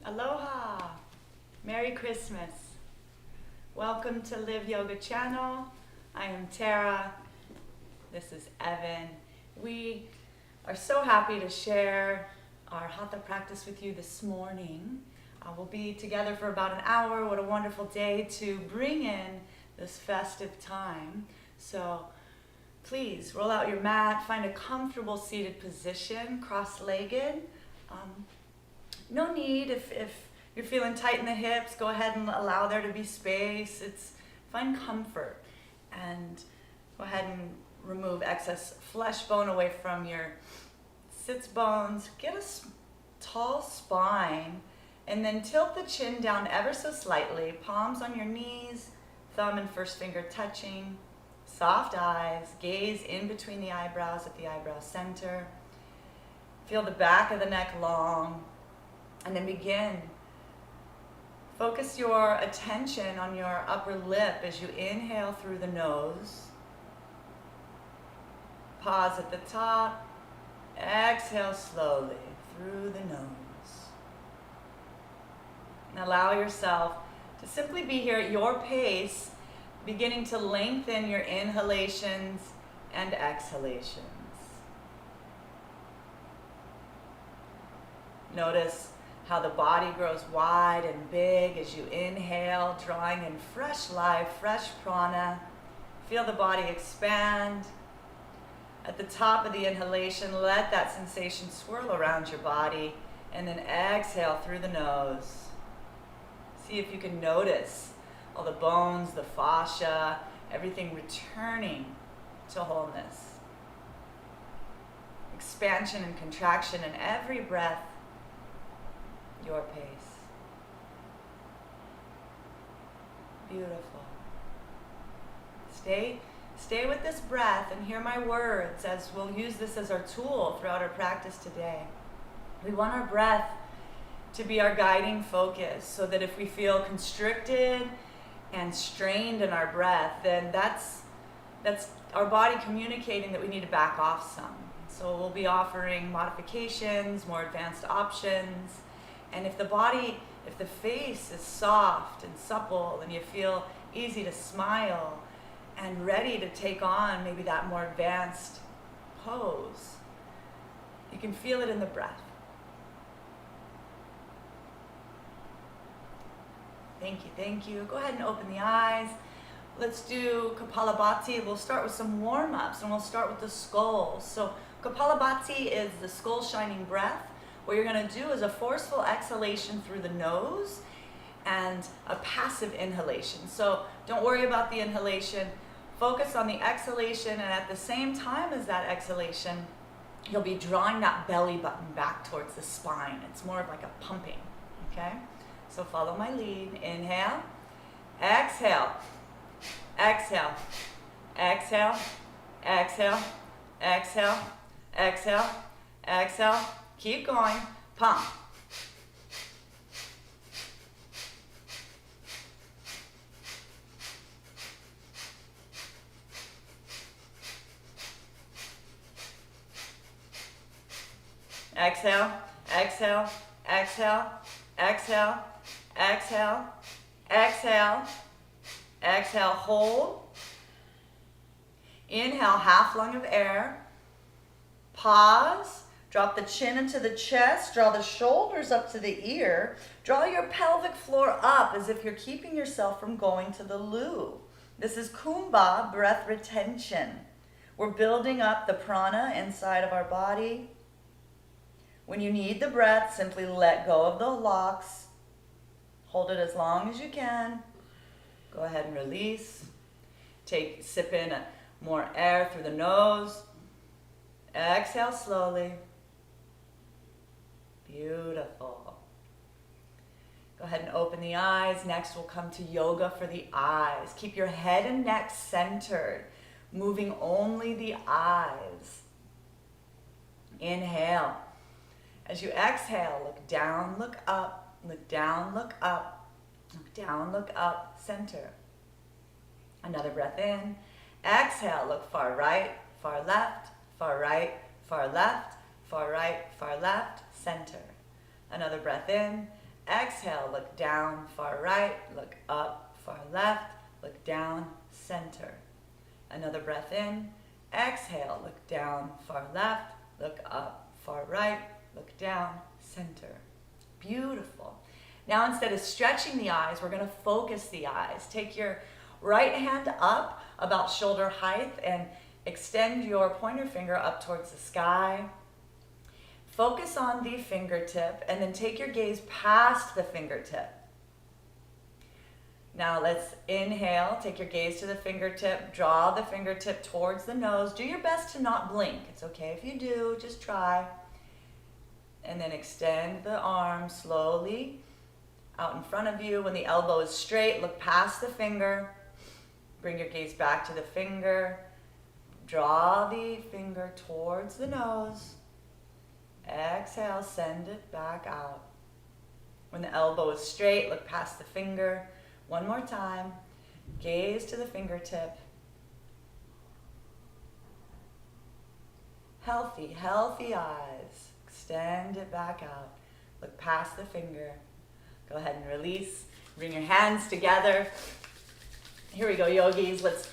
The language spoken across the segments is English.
Aloha! Merry Christmas! Welcome to Live Yoga Channel. I am Terra. This is Evan. We are so happy to share our Hatha practice with you this morning. We'll be together for about an hour. What a wonderful day to bring in this festive time. So please roll out your mat, find a comfortable seated position, cross-legged. No need, if you're feeling tight in the hips, go ahead and allow there to be space. Find comfort and go ahead and remove excess flesh bone away from your sits bones. Get a tall spine and then tilt the chin down ever so slightly, palms on your knees, thumb and first finger touching, soft eyes, gaze in between the eyebrows at the eyebrow center. Feel the back of the neck long. And then begin. Focus your attention on your upper lip as you inhale through the nose. Pause at the top. Exhale slowly through the nose. And allow yourself to simply be here at your pace, beginning to lengthen your inhalations and exhalations. Notice how the body grows wide and big as you inhale, drawing in fresh life, fresh prana. Feel the body expand. At the top of the inhalation, let that sensation swirl around your body, and then exhale through the nose. See if you can notice all the bones, the fascia, everything returning to wholeness. Expansion and contraction in every breath. Your pace. Beautiful. Stay with this breath and hear my words as we'll use this as our tool throughout our practice today. We want our breath to be our guiding focus so that if we feel constricted and strained in our breath, then that's our body communicating that we need to back off some. So we'll be offering modifications, more advanced options. And if the face is soft and supple and you feel easy to smile and ready to take on maybe that more advanced pose, you can feel it in the breath. Thank you. Go ahead and open the eyes. Let's do Kapalabhati. We'll start with some warm-ups and we'll start with the skull. So Kapalabhati is the skull shining breath. What you're going to do is a forceful exhalation through the nose and a passive inhalation. So don't worry about the inhalation. Focus on the exhalation, and at the same time as that exhalation, you'll be drawing that belly button back towards the spine. It's more of like a pumping, okay? So follow my lead. Inhale, exhale, exhale, exhale, exhale, exhale, exhale, exhale. Keep going. Pump. Exhale, exhale, exhale, exhale, exhale, exhale, exhale, hold. Inhale, half lung of air. Pause. Drop the chin into the chest, draw the shoulders up to the ear, draw your pelvic floor up as if you're keeping yourself from going to the loo. This is Kumbha, breath retention. We're building up the prana inside of our body. When you need the breath, simply let go of the locks. Hold it as long as you can. Go ahead and release. Sip in more air through the nose. Exhale slowly. Beautiful. Go ahead and open the eyes. Next we'll come to yoga for the eyes. Keep your head and neck centered, moving only the eyes. Inhale. As you exhale, look down, look up, look down, look up, look down, look up, center. Another breath in. Exhale, look far right, far left, far right, far left, far right, far left, center. Another breath in. Exhale, look down, far right, look up, far left, look down, center. Another breath in. Exhale, look down, far left, look up, far right, look down, center. Beautiful. Now instead of stretching the eyes, we're going to focus the eyes. Take your right hand up about shoulder height and extend your pointer finger up towards the sky. Focus on the fingertip and then take your gaze past the fingertip. Now let's inhale, take your gaze to the fingertip, draw the fingertip towards the nose. Do your best to not blink. It's okay if you do, just try. And then extend the arm slowly out in front of you. When the elbow is straight, look past the finger. Bring your gaze back to the finger. Draw the finger towards the nose. Exhale, send it back out. When the elbow is straight, look past the finger. One more time. Gaze to the fingertip. Healthy, healthy eyes. Extend it back out. Look past the finger. Go ahead and release. Bring your hands together. Here we go, yogis. Let's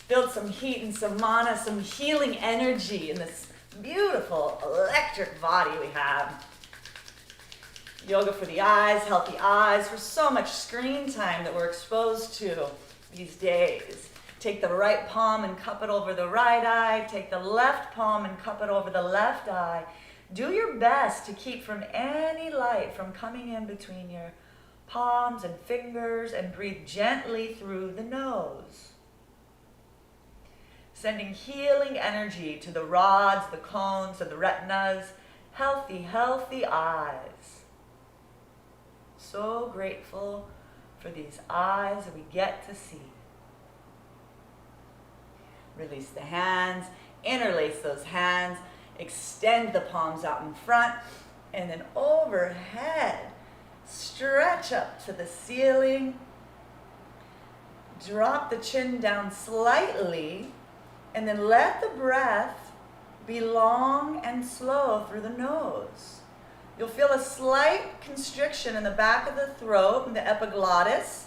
build some heat and some mana, some healing energy in this beautiful electric body we have. Yoga for the eyes, healthy eyes, for so much screen time that we're exposed to these days. Take the right palm and cup it over the right eye. Take the left palm and cup it over the left eye. Do your best to keep from any light from coming in between your palms and fingers, and breathe gently through the nose. Sending healing energy to the rods, the cones, and the retinas. Healthy, healthy eyes. So grateful for these eyes that we get to see. Release the hands, interlace those hands, extend the palms out in front, and then overhead. Stretch up to the ceiling. Drop the chin down slightly, and then let the breath be long and slow through the nose. You'll feel a slight constriction in the back of the throat and the epiglottis.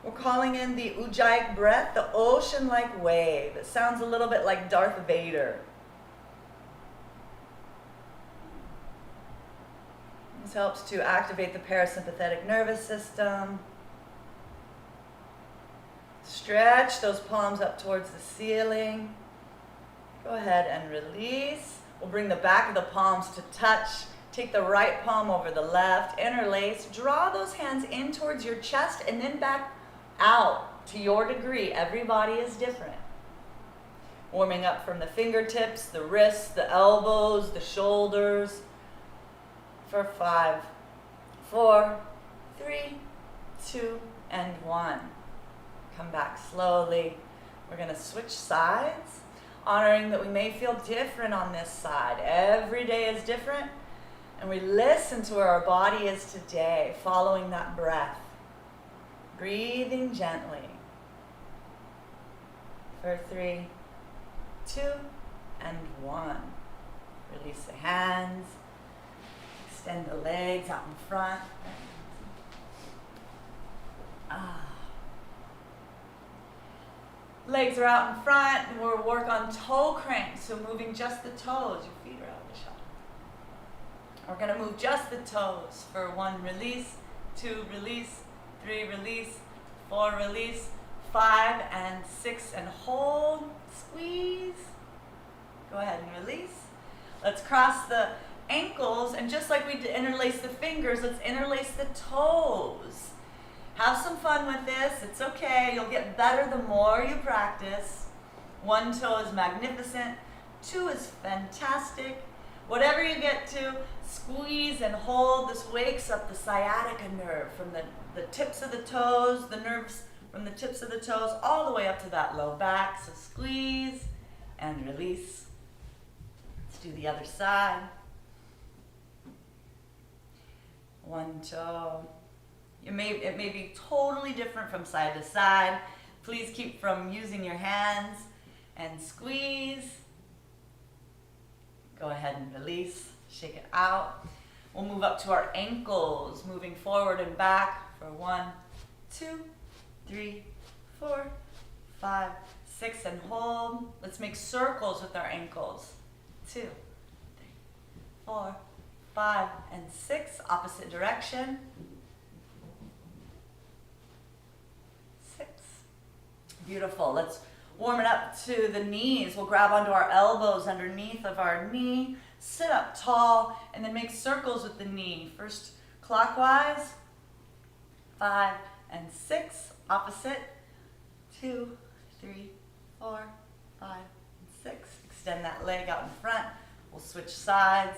We're calling in the Ujjayi breath, the ocean-like wave. It sounds a little bit like Darth Vader. This helps to activate the parasympathetic nervous system. Stretch those palms up towards the ceiling. Go ahead and release. We'll bring the back of the palms to touch. Take the right palm over the left, interlace. Draw those hands in towards your chest and then back out to your degree. Everybody is different. Warming up from the fingertips, the wrists, the elbows, the shoulders. For 5, 4, 3, 2, and 1. Come back slowly. We're going to switch sides, honoring that we may feel different on this side. Every day is different, and we listen to where our body is today, following that breath. Breathing gently. For 3, 2, and 1. Release the hands. Extend the legs out in front. Legs are out in front, and we'll work on toe cranks, so moving just the toes. Your feet are out of the shot. We're going to move just the toes. For 1, release. 2, release. 3, release. 4, release. 5 and 6, and hold. Squeeze. Go ahead and release. Let's cross the ankles, and just like we interlace the fingers, let's interlace the toes. Have some fun with this. It's okay. You'll get better the more you practice. 1 toe is magnificent. 2 is fantastic. Whatever you get to, squeeze and hold. This wakes up the sciatica nerve from the tips of the toes, the nerves from the tips of the toes all the way up to that low back. So squeeze and release. Let's do the other side. 1 toe. It may be totally different from side to side. Please keep from using your hands, and squeeze. Go ahead and release. Shake it out. We'll move up to our ankles, moving forward and back for 1, 2, 3, 4, 5, 6, and hold. Let's make circles with our ankles. 2, 3, 4, 5, and 6. Opposite direction. 6. Beautiful. Let's warm it up to the knees. We'll grab onto our elbows underneath of our knee. Sit up tall and then make circles with the knee. First clockwise. 5 and 6. Opposite. 2, 3, 4, 5, and 6. Extend that leg out in front. We'll switch sides.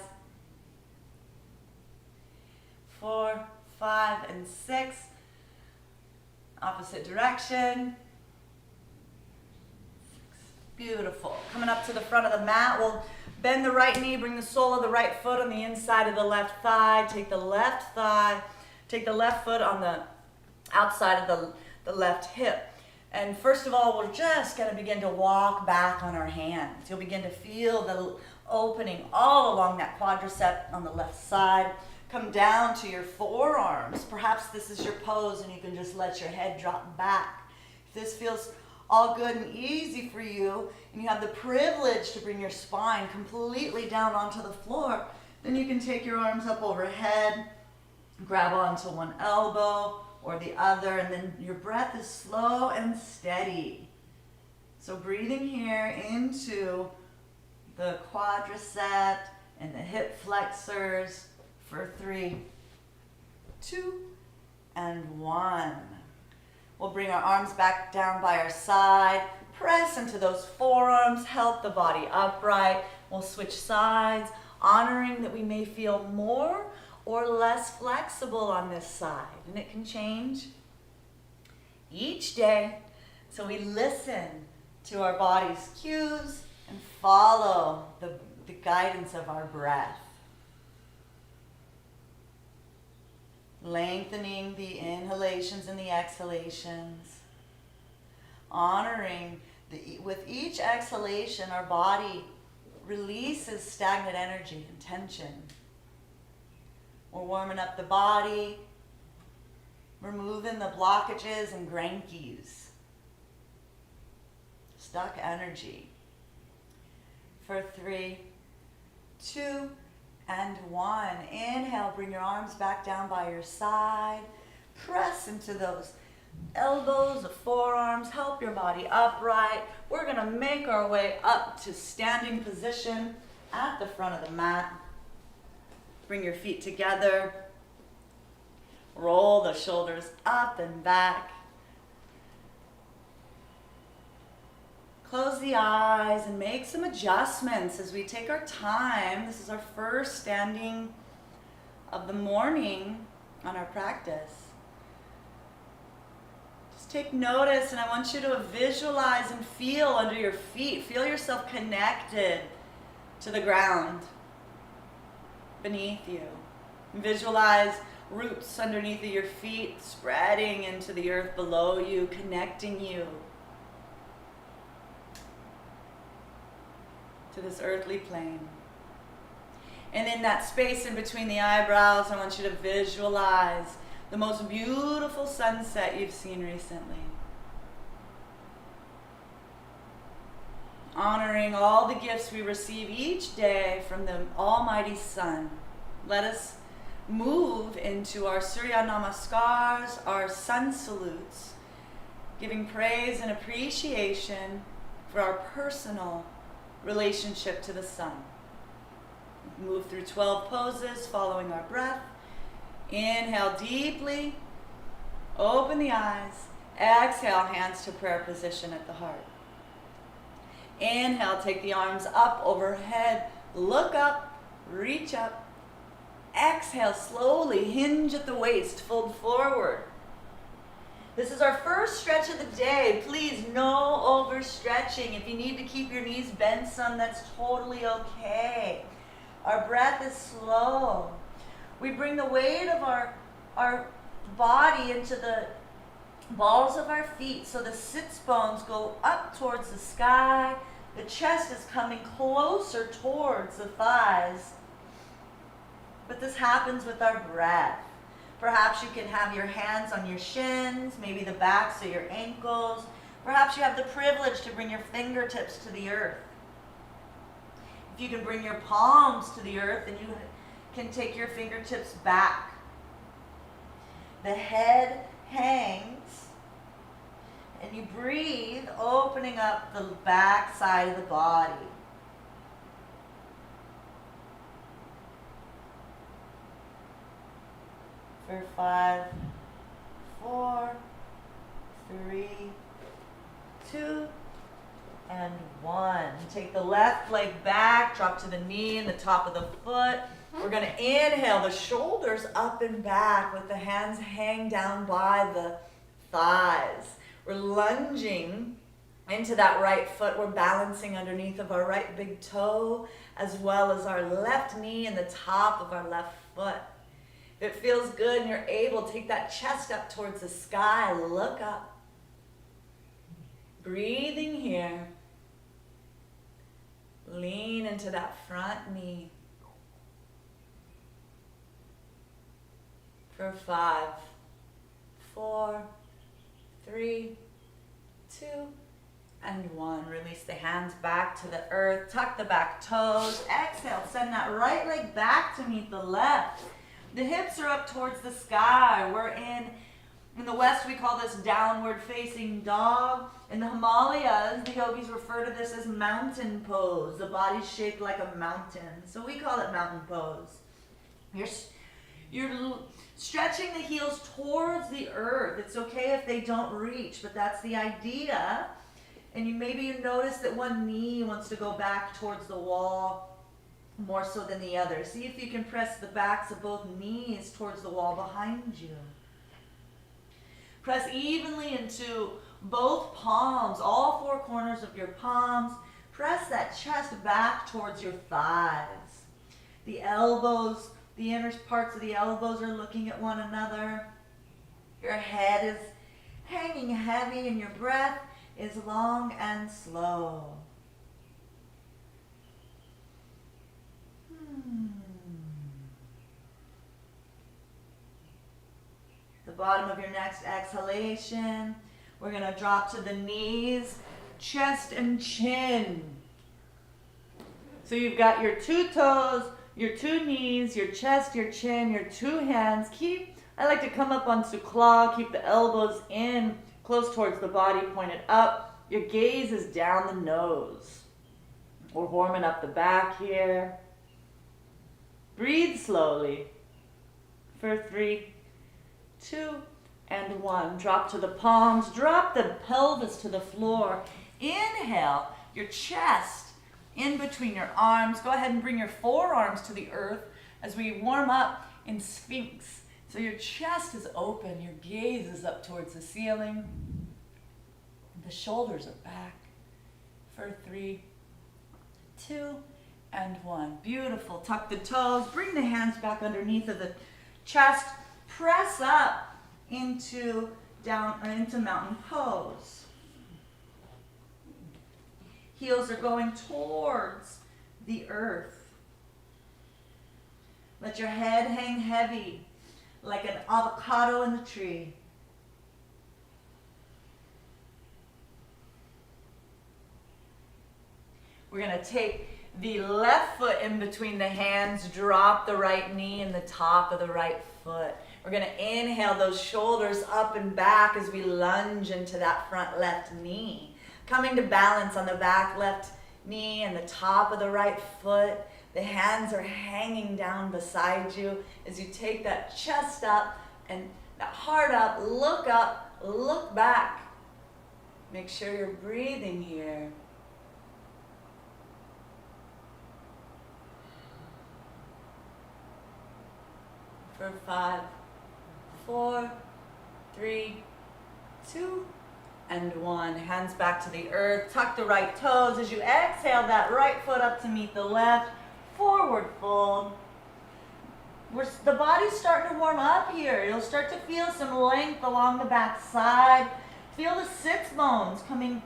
4, 5, and 6. Opposite direction. 6. Beautiful. Coming up to the front of the mat, we'll bend the right knee, bring the sole of the right foot on the inside of the left thigh. Take the left foot on the outside of the left hip. And first of all, we're just going to begin to walk back on our hands. You'll begin to feel the opening all along that quadricep on the left side. Come down to your forearms. Perhaps this is your pose and you can just let your head drop back. If this feels all good and easy for you, and you have the privilege to bring your spine completely down onto the floor, then you can take your arms up overhead, grab onto one elbow or the other, and then your breath is slow and steady. So breathing here into the quadricep and the hip flexors for 3, 2, and 1. We'll bring our arms back down by our side, press into those forearms, help the body upright. We'll switch sides, honoring that we may feel more or less flexible on this side, and it can change each day. So we listen to our body's cues and follow the guidance of our breath. Lengthening the inhalations and the exhalations. Honoring with each exhalation, our body releases stagnant energy and tension. We're warming up the body, removing the blockages and grankies. Stuck energy. For 3, 2, and 1. Inhale, bring your arms back down by your side. Press into those elbows, the forearms, help your body upright. We're gonna make our way up to standing position at the front of the mat. Bring your feet together. Roll the shoulders up and back. Close the eyes and make some adjustments as we take our time. This is our first standing of the morning on our practice. Just take notice, and I want you to visualize and feel under your feet. Feel yourself connected to the ground beneath you. Visualize roots underneath of your feet spreading into the earth below you, connecting you to this earthly plane. And in that space in between the eyebrows, I want you to visualize the most beautiful sunset you've seen recently. Honoring all the gifts we receive each day from the Almighty Sun. Let us move into our Surya Namaskars, our sun salutes, giving praise and appreciation for our personal relationship to the sun. Move through 12 poses, following our breath. Inhale deeply, open the eyes. Exhale, hands to prayer position at the heart. Inhale, take the arms up overhead, look up, reach up. Exhale, slowly hinge at the waist, fold forward. This is our first stretch of the day. Please, no overstretching. If you need to keep your knees bent some, that's totally okay. Our breath is slow. We bring the weight of our body into the balls of our feet, so the sits bones go up towards the sky. The chest is coming closer towards the thighs. but this happens with our breath. Perhaps you can have your hands on your shins, maybe the backs of your ankles. Perhaps you have the privilege to bring your fingertips to the earth. If you can bring your palms to the earth, then you can take your fingertips back. The head hangs, and you breathe, opening up the back side of the body. For 5, 4, 3, 2, and 1. Take the left leg back, drop to the knee and the top of the foot. We're going to inhale the shoulders up and back with the hands hang down by the thighs. We're lunging into that right foot. We're balancing underneath of our right big toe as well as our left knee and the top of our left foot. If it feels good and you're able, take that chest up towards the sky. Look up. Breathing here. Lean into that front knee. For 5, 4, 3, 2, and 1. Release the hands back to the earth. Tuck the back toes. Exhale. Send that right leg back to meet the left. The hips are up towards the sky. We're in the West, we call this downward facing dog. In the Himalayas, the yogis refer to this as mountain pose. The body's shaped like a mountain. So we call it mountain pose. You're stretching the heels towards the earth. It's okay if they don't reach, but that's the idea. And maybe you notice that one knee wants to go back towards the wall more so than the other. See if you can press the backs of both knees towards the wall behind you. Press evenly into both palms, all 4 corners of your palms. Press that chest back towards your thighs. The elbows, the inner parts of the elbows are looking at one another. Your head is hanging heavy and your breath is long and slow. The bottom of your next exhalation, we're going to drop to the knees, chest and chin. So you've got your 2 toes, your 2 knees, your chest, your chin, your 2 hands. I like to come up on sukla, keep the elbows in, close towards the body, pointed up. Your gaze is down the nose. We're warming up the back here. Breathe slowly. For 3, 2, and 1. Drop to the palms. Drop the pelvis to the floor. Inhale, your chest in between your arms. Go ahead and bring your forearms to the earth as we warm up in Sphinx. So your chest is open. Your gaze is up towards the ceiling. The shoulders are back. For 3, 2, and 1. Beautiful. Tuck the toes. Bring the hands back underneath of the chest. Press up into mountain pose. Heels are going towards the earth. Let your head hang heavy like an avocado in the tree. We're going to take the left foot in between the hands, drop the right knee in the top of the right foot. We're going to inhale those shoulders up and back as we lunge into that front left knee. Coming to balance on the back left knee and the top of the right foot. The hands are hanging down beside you as you take that chest up and that heart up, look back. Make sure you're breathing here. For 5, 4, 3, 2, and 1. Hands back to the earth. Tuck the right toes as you exhale that right foot up to meet the left. Forward fold. The body's starting to warm up here. You'll start to feel some length along the back side. Feel the sits bones coming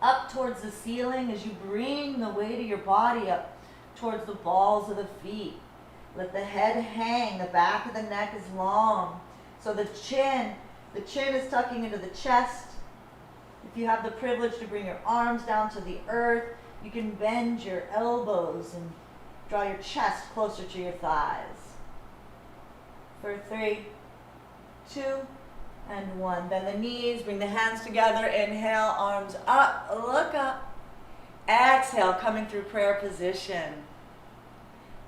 up towards the ceiling as you bring the weight of your body up towards the balls of the feet. Let the head hang. The back of the neck is long. So the chin is tucking into the chest. If you have the privilege to bring your arms down to the earth, you can bend your elbows and draw your chest closer to your thighs. For 3, 2, and 1. Bend the knees, bring the hands together. Inhale, arms up, look up. Exhale, coming through prayer position.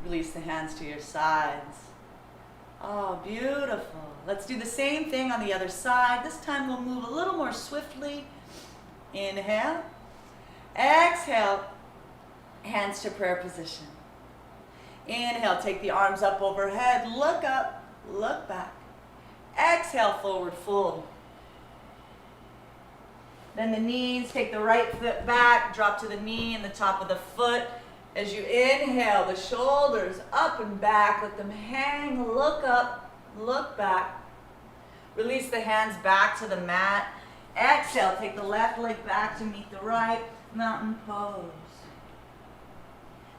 Release the hands to your sides. Oh, beautiful. Let's do the same thing on the other side. This time we'll move a little more swiftly. Inhale. Exhale, hands to prayer position. Inhale, take the arms up overhead. Look up, look back. Exhale, forward fold. Then the knees, take the right foot back, drop to the knee and the top of the foot. As you inhale, the shoulders up and back, let them hang, look up, look back. Release the hands back to the mat. Exhale, take the left leg back to meet the right, mountain pose.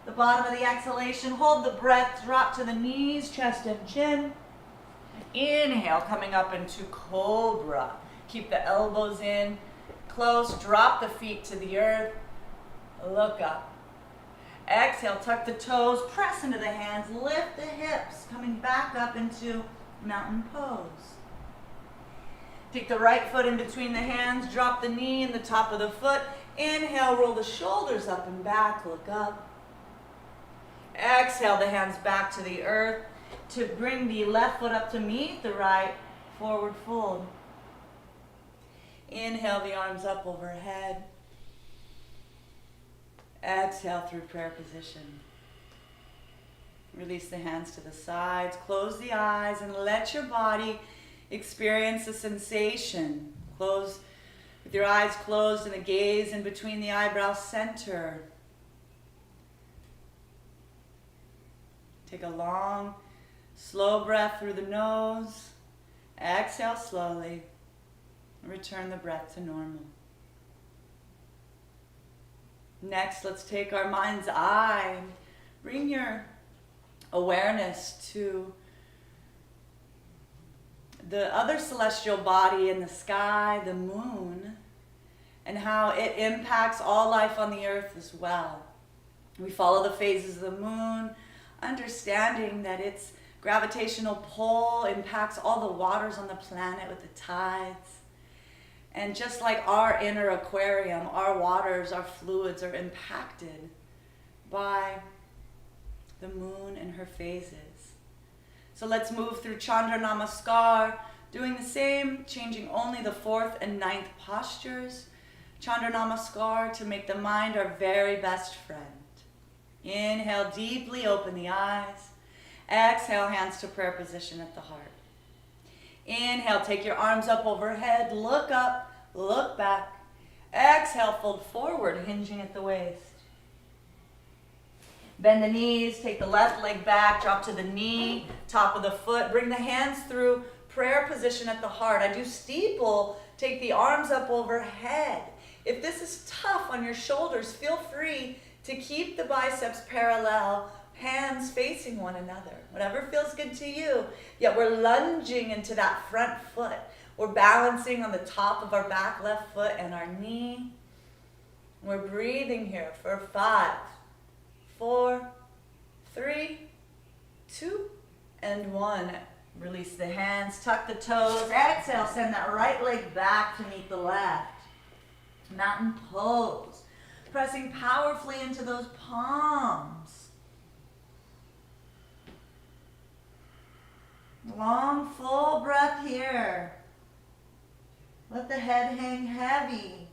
The bottom of the exhalation, hold the breath, drop to the knees, chest and chin. Inhale, coming up into cobra. Keep the elbows in, close, drop the feet to the earth, look up. Exhale, tuck the toes, press into the hands, lift the hips, coming back up into mountain pose. Take the right foot in between the hands, drop the knee and the top of the foot. Inhale, roll the shoulders up and back, look up. Exhale, the hands back to the earth to bring the left foot up to meet the right, forward fold. Inhale, the arms up overhead. Exhale through prayer position. Release the hands to the sides, close the eyes, and let your body experience the sensation. Close with your eyes closed and the gaze in between the eyebrows center. Take a long, slow breath through the nose. Exhale slowly. Return the breath to normal. Next, let's take our mind's eye and bring your awareness to the other celestial body in the sky, the moon, and how it impacts all life on the earth as well. We follow the phases of the moon, understanding that its gravitational pull impacts all the waters on the planet with the tides. And just like our inner aquarium, our waters, our fluids are impacted by the moon and her phases. So let's move through Chandra Namaskar, doing the same, changing only the 4th and 9th postures. Chandra Namaskar to make the mind our very best friend. Inhale, deeply open the eyes. Exhale, hands to prayer position at the heart. Inhale, take your arms up overhead, look up, look back. Exhale, fold forward, hinging at the waist. Bend the knees, take the left leg back, drop to the knee, top of the foot. Bring the hands through prayer position at the heart. I do steeple, take the arms up overhead. If this is tough on your shoulders, feel free to keep the biceps parallel, hands facing one another. Whatever feels good to you. Yet we're lunging into that front foot. We're balancing on the top of our back left foot and our knee. We're breathing here for 5, 4, 3, 2, and 1. Release the hands, tuck the toes. Exhale, send that right leg back to meet the left. Mountain pose. Pressing powerfully into those palms. Long, full breath here. Let the head hang heavy.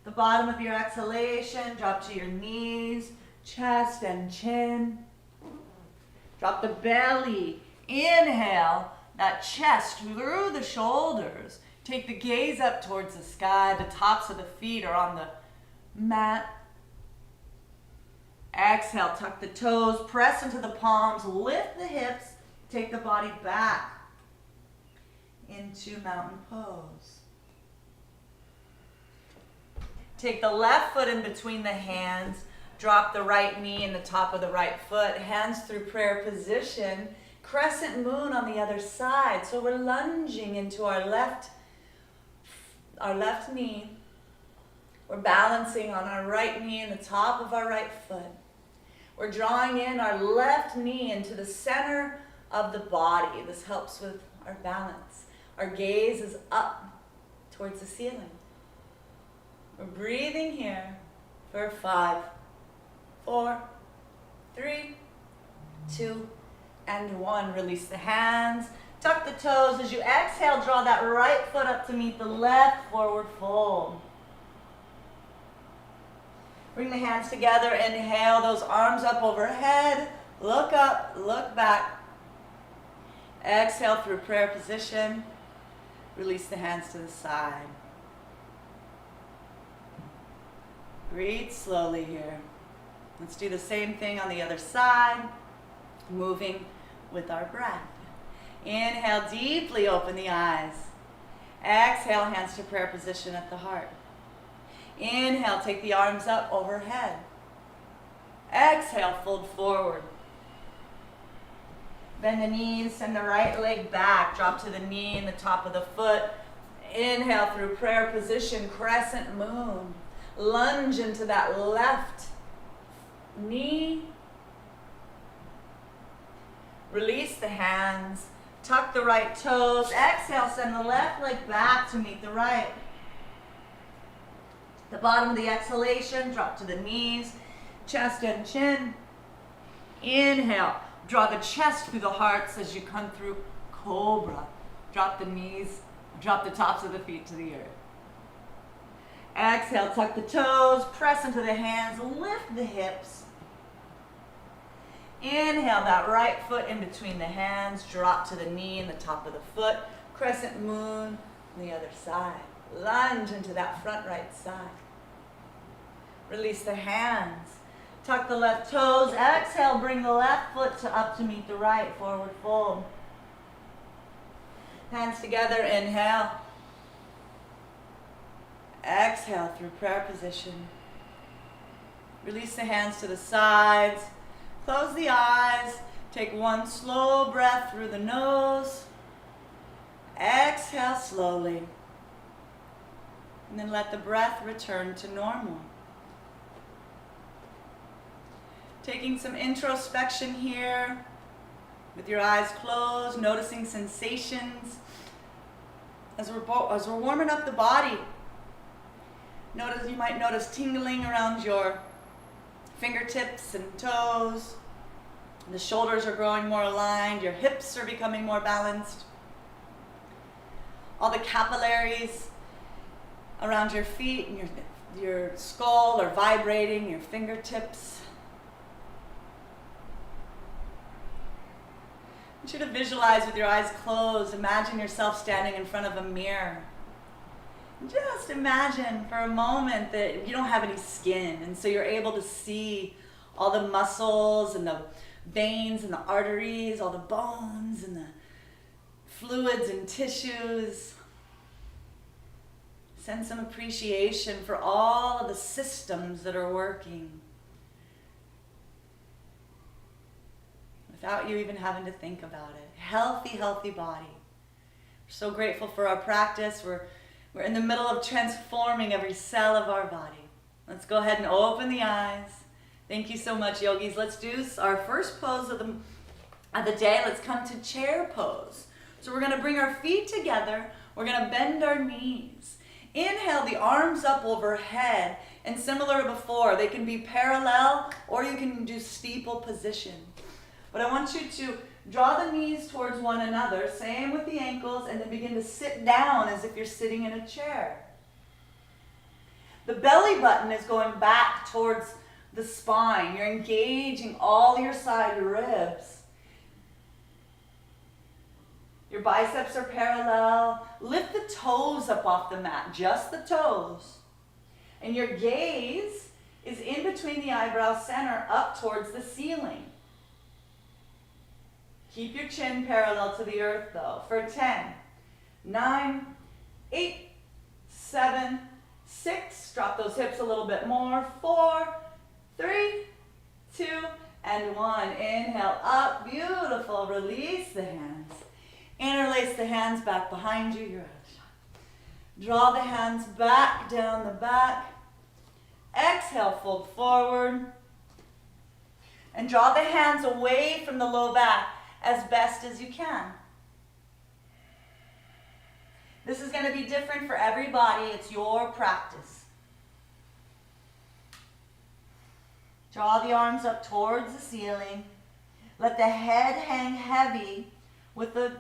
The bottom of your exhalation, drop to your knees, chest and chin. Drop the belly. Inhale, that chest through the shoulders. Take the gaze up towards the sky. The tops of the feet are on the mat. Exhale, tuck the toes, press into the palms, lift the hips, take the body back into mountain pose. Take the left foot in between the hands, Drop the right knee in the top of the right foot. Hands through prayer position. Crescent moon on the other side. So we're lunging into our left knee. We're balancing on our right knee in the top of our right foot. We're drawing in our left knee into the center of the body. This helps with our balance. Our gaze is up towards the ceiling. We're breathing here for 5, 4, 3, 2, and 1. Release the hands. Tuck the toes. As you exhale, draw that right foot up to meet the left, forward fold. Bring the hands together. Inhale, those arms up overhead. Look up, look back. Exhale through prayer position. Release the hands to the side. Breathe slowly here. Let's do the same thing on the other side, moving with our breath. Inhale, deeply open the eyes. Exhale, hands to prayer position at the heart. Inhale, take the arms up overhead. Exhale, fold forward. Bend the knees, send the right leg back. Drop to the knee and the top of the foot. Inhale through prayer position, crescent moon. Lunge into that left knee. Release the hands. Tuck the right toes. Exhale, send the left leg back to meet the right. The bottom of the exhalation, drop to the knees, chest and chin. Inhale, draw the chest through the heart as you come through cobra. Drop the knees, drop the tops of the feet to the earth. Exhale, tuck the toes, press into the hands, lift the hips. Inhale, that right foot in between the hands, drop to the knee and the top of the foot. Crescent moon on the other side. Lunge into that front right side. Release the hands. Tuck the left toes. Exhale, bring the left foot up to meet the right. Forward fold. Hands together, inhale. Exhale through prayer position. Release the hands to the sides. Close the eyes. Take one slow breath through the nose. Exhale slowly. And then let the breath return to normal. Taking some introspection here with your eyes closed, noticing sensations. As we're warming up the body, you might notice tingling around your fingertips and toes. The shoulders are growing more aligned. Your hips are becoming more balanced. All the capillaries around your feet and your skull are vibrating, your fingertips. I want you to visualize with your eyes closed. Imagine yourself standing in front of a mirror. Just imagine for a moment that you don't have any skin, and so you're able to see all the muscles and the veins and the arteries, all the bones and the fluids and tissues. Send some appreciation for all of the systems that are working without you even having to think about it. Healthy, healthy body. We're so grateful for our practice. We're in the middle of transforming every cell of our body. Let's go ahead and open the eyes. Thank you so much, yogis. Let's do our first pose of the day. Let's come to chair pose. So we're going to bring our feet together. We're going to bend our knees. Inhale the arms up overhead, and similar to before, they can be parallel or you can do steeple position. But I want you to draw the knees towards one another, same with the ankles, and then begin to sit down as if you're sitting in a chair. The belly button is going back towards the spine. You're engaging all your side ribs. Your biceps are parallel. Lift the toes up off the mat, just the toes. And your gaze is in between the eyebrow center up towards the ceiling. Keep your chin parallel to the earth though. For 10, 9, 8, 7, 6. Drop those hips a little bit more. 4, 3, 2, and 1. Inhale up, beautiful. Release the hands. Interlace the hands back behind you. You're out of shot. Draw the hands back down the back. Exhale, fold forward. And draw the hands away from the low back as best as you can. This is going to be different for everybody. It's your practice. Draw the arms up towards the ceiling. Let the head hang heavy with the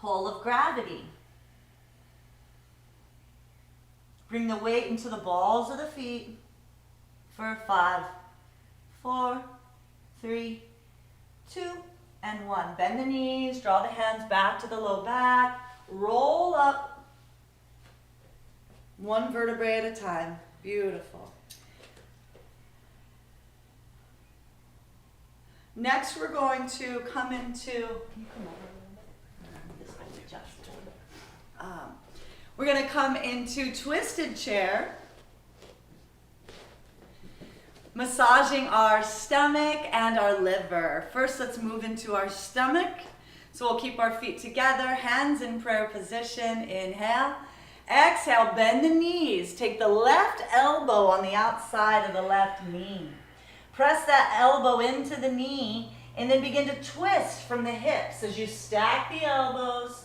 pull of gravity. Bring the weight into the balls of the feet for 5, 4, 3, 2, and 1. Bend the knees, draw the hands back to the low back, roll up one vertebrae at a time. Beautiful. Next, we're going to come into, can you come over a little bit? This will adjust. We're going to come into twisted chair, massaging our stomach and our liver. First, let's move into our stomach. So we'll keep our feet together, hands in prayer position. Inhale. Exhale, bend the knees. Take the left elbow on the outside of the left knee. Press that elbow into the knee and then begin to twist from the hips as you stack the elbows.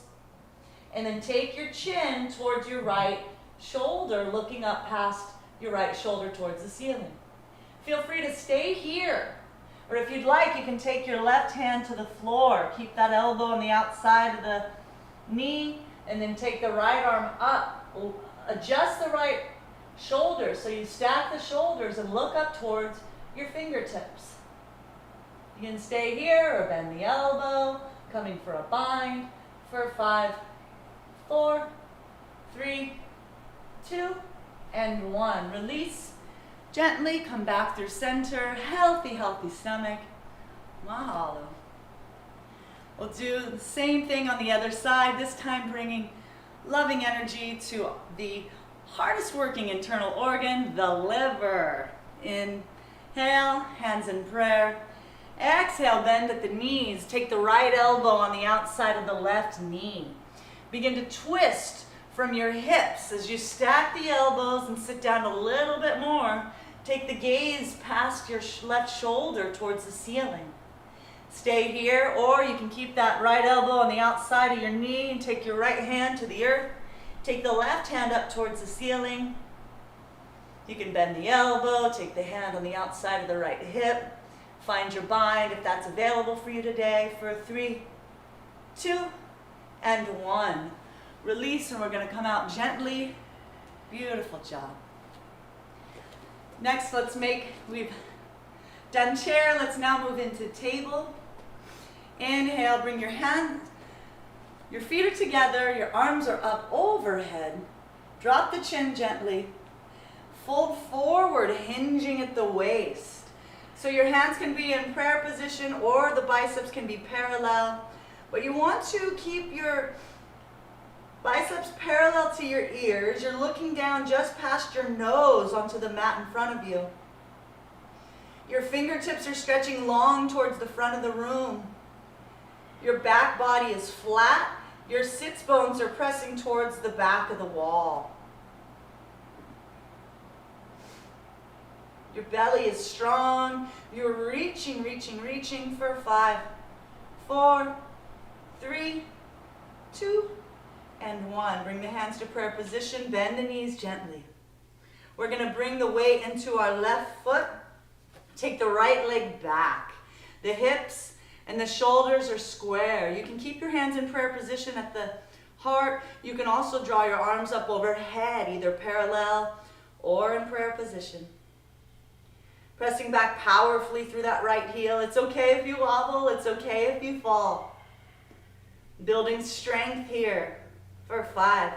And then take your chin towards your right shoulder, looking up past your right shoulder towards the ceiling. Feel free to stay here. Or if you'd like, you can take your left hand to the floor. Keep that elbow on the outside of the knee, and then take the right arm up. Adjust the right shoulder so you stack the shoulders and look up towards your fingertips. You can stay here or bend the elbow, coming for a bind for 5, 4, 3, 2, and 1. Release. Gently come back through center. Healthy, healthy stomach. Mahalo. We'll do the same thing on the other side, this time bringing loving energy to the hardest working internal organ, the liver. Inhale, hands in prayer. Exhale, bend at the knees. Take the right elbow on the outside of the left knee. Begin to twist from your hips as you stack the elbows and sit down a little bit more. Take the gaze past your left shoulder towards the ceiling. Stay here, or you can keep that right elbow on the outside of your knee and take your right hand to the earth. Take the left hand up towards the ceiling. You can bend the elbow, take the hand on the outside of the right hip. Find your bind if that's available for you today for 3, 2, and 1. Release, and we're going to come out gently. Beautiful job. Next, we've done chair. Let's now move into table. Inhale, bring your feet are together, your arms are up overhead. Drop the chin gently. Fold forward, hinging at the waist. So your hands can be in prayer position or the biceps can be parallel. But you want to keep your biceps parallel to your ears. You're looking down just past your nose onto the mat in front of you. Your fingertips are stretching long towards the front of the room. Your back body is flat. Your sits bones are pressing towards the back of the wall. Your belly is strong. You're reaching for 5, 4, 3, 2, and 1. Bring the hands to prayer position. Bend the knees gently. We're going to bring the weight into our left foot. Take the right leg back. The hips and the shoulders are square. You can keep your hands in prayer position at the heart. You can also draw your arms up overhead, either parallel or in prayer position. Pressing back powerfully through that right heel. It's okay if you wobble. It's okay if you fall. Building strength here for 5,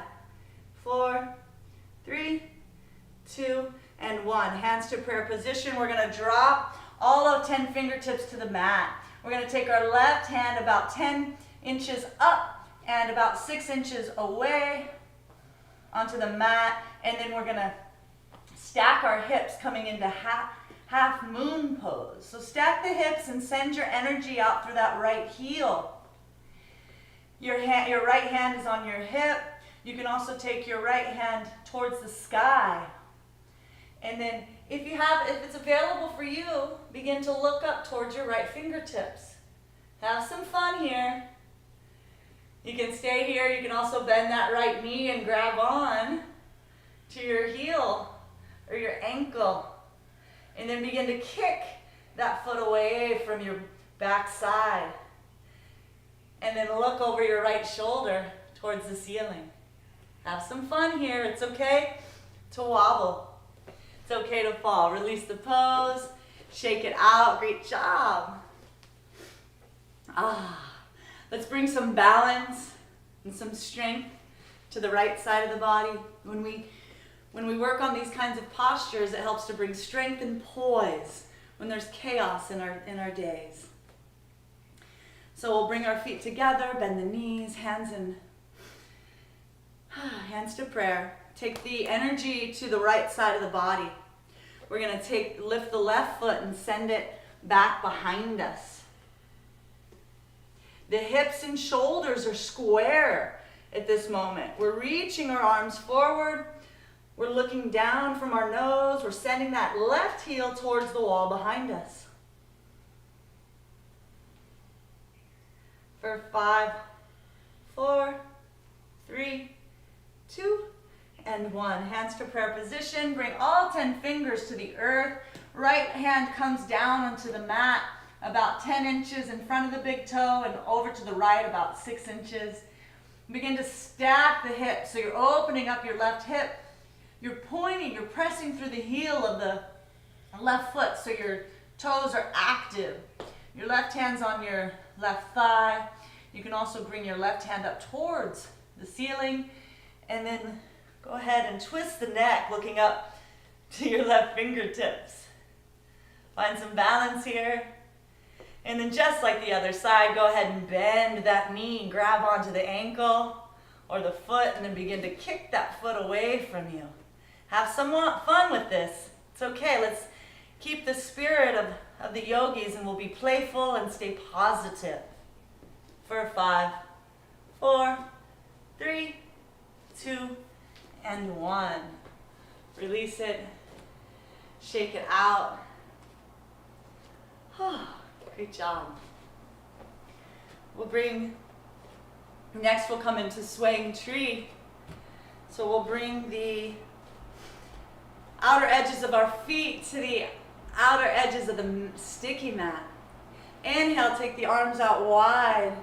4, 3, 2, and 1. Hands to prayer position. We're going to drop all of 10 fingertips to the mat. We're going to take our left hand about 10 inches up and about 6 inches away onto the mat. And then we're going to stack our hips coming into half moon pose. So stack the hips and send your energy out through that right heel. Your right hand is on your hip. You can also take your right hand towards the sky. And then if it's available for you, begin to look up towards your right fingertips. Have some fun here. You can stay here. You can also bend that right knee and grab on to your heel or your ankle. And then begin to kick that foot away from your back side. And then look over your right shoulder towards the ceiling. Have some fun here. It's okay to wobble. It's okay to fall. Release the pose. Shake it out. Great job. Let's bring some balance and some strength to the right side of the body. When we work on these kinds of postures, it helps to bring strength and poise when there's chaos in our days. So we'll bring our feet together, bend the knees, hands to prayer. Take the energy to the right side of the body. We're going to lift the left foot and send it back behind us. The hips and shoulders are square at this moment. We're reaching our arms forward. We're looking down from our nose. We're sending that left heel towards the wall behind us. For 5, 4, 3, 2, and 1. Hands to prayer position. Bring all 10 fingers to the earth. Right hand comes down onto the mat about 10 inches in front of the big toe and over to the right about 6 inches. Begin to stack the hips. So you're opening up your left hip. You're pointing, you're pressing through the heel of the left foot so your toes are active. Your left hand's on your left thigh. You can also bring your left hand up towards the ceiling and then go ahead and twist the neck looking up to your left fingertips. Find some balance here. And then just like the other side, go ahead and bend that knee, grab onto the ankle or the foot and then begin to kick that foot away from you. Have some fun with this. It's okay. Let's keep the spirit of the yogis and we'll be playful and stay positive. For 5, 4, 3, 2, and 1. Release it. Shake it out. Great job. Next we'll come into swaying tree. So we'll bring the outer edges of our feet to the outer edges of the sticky mat. Inhale, take the arms out wide.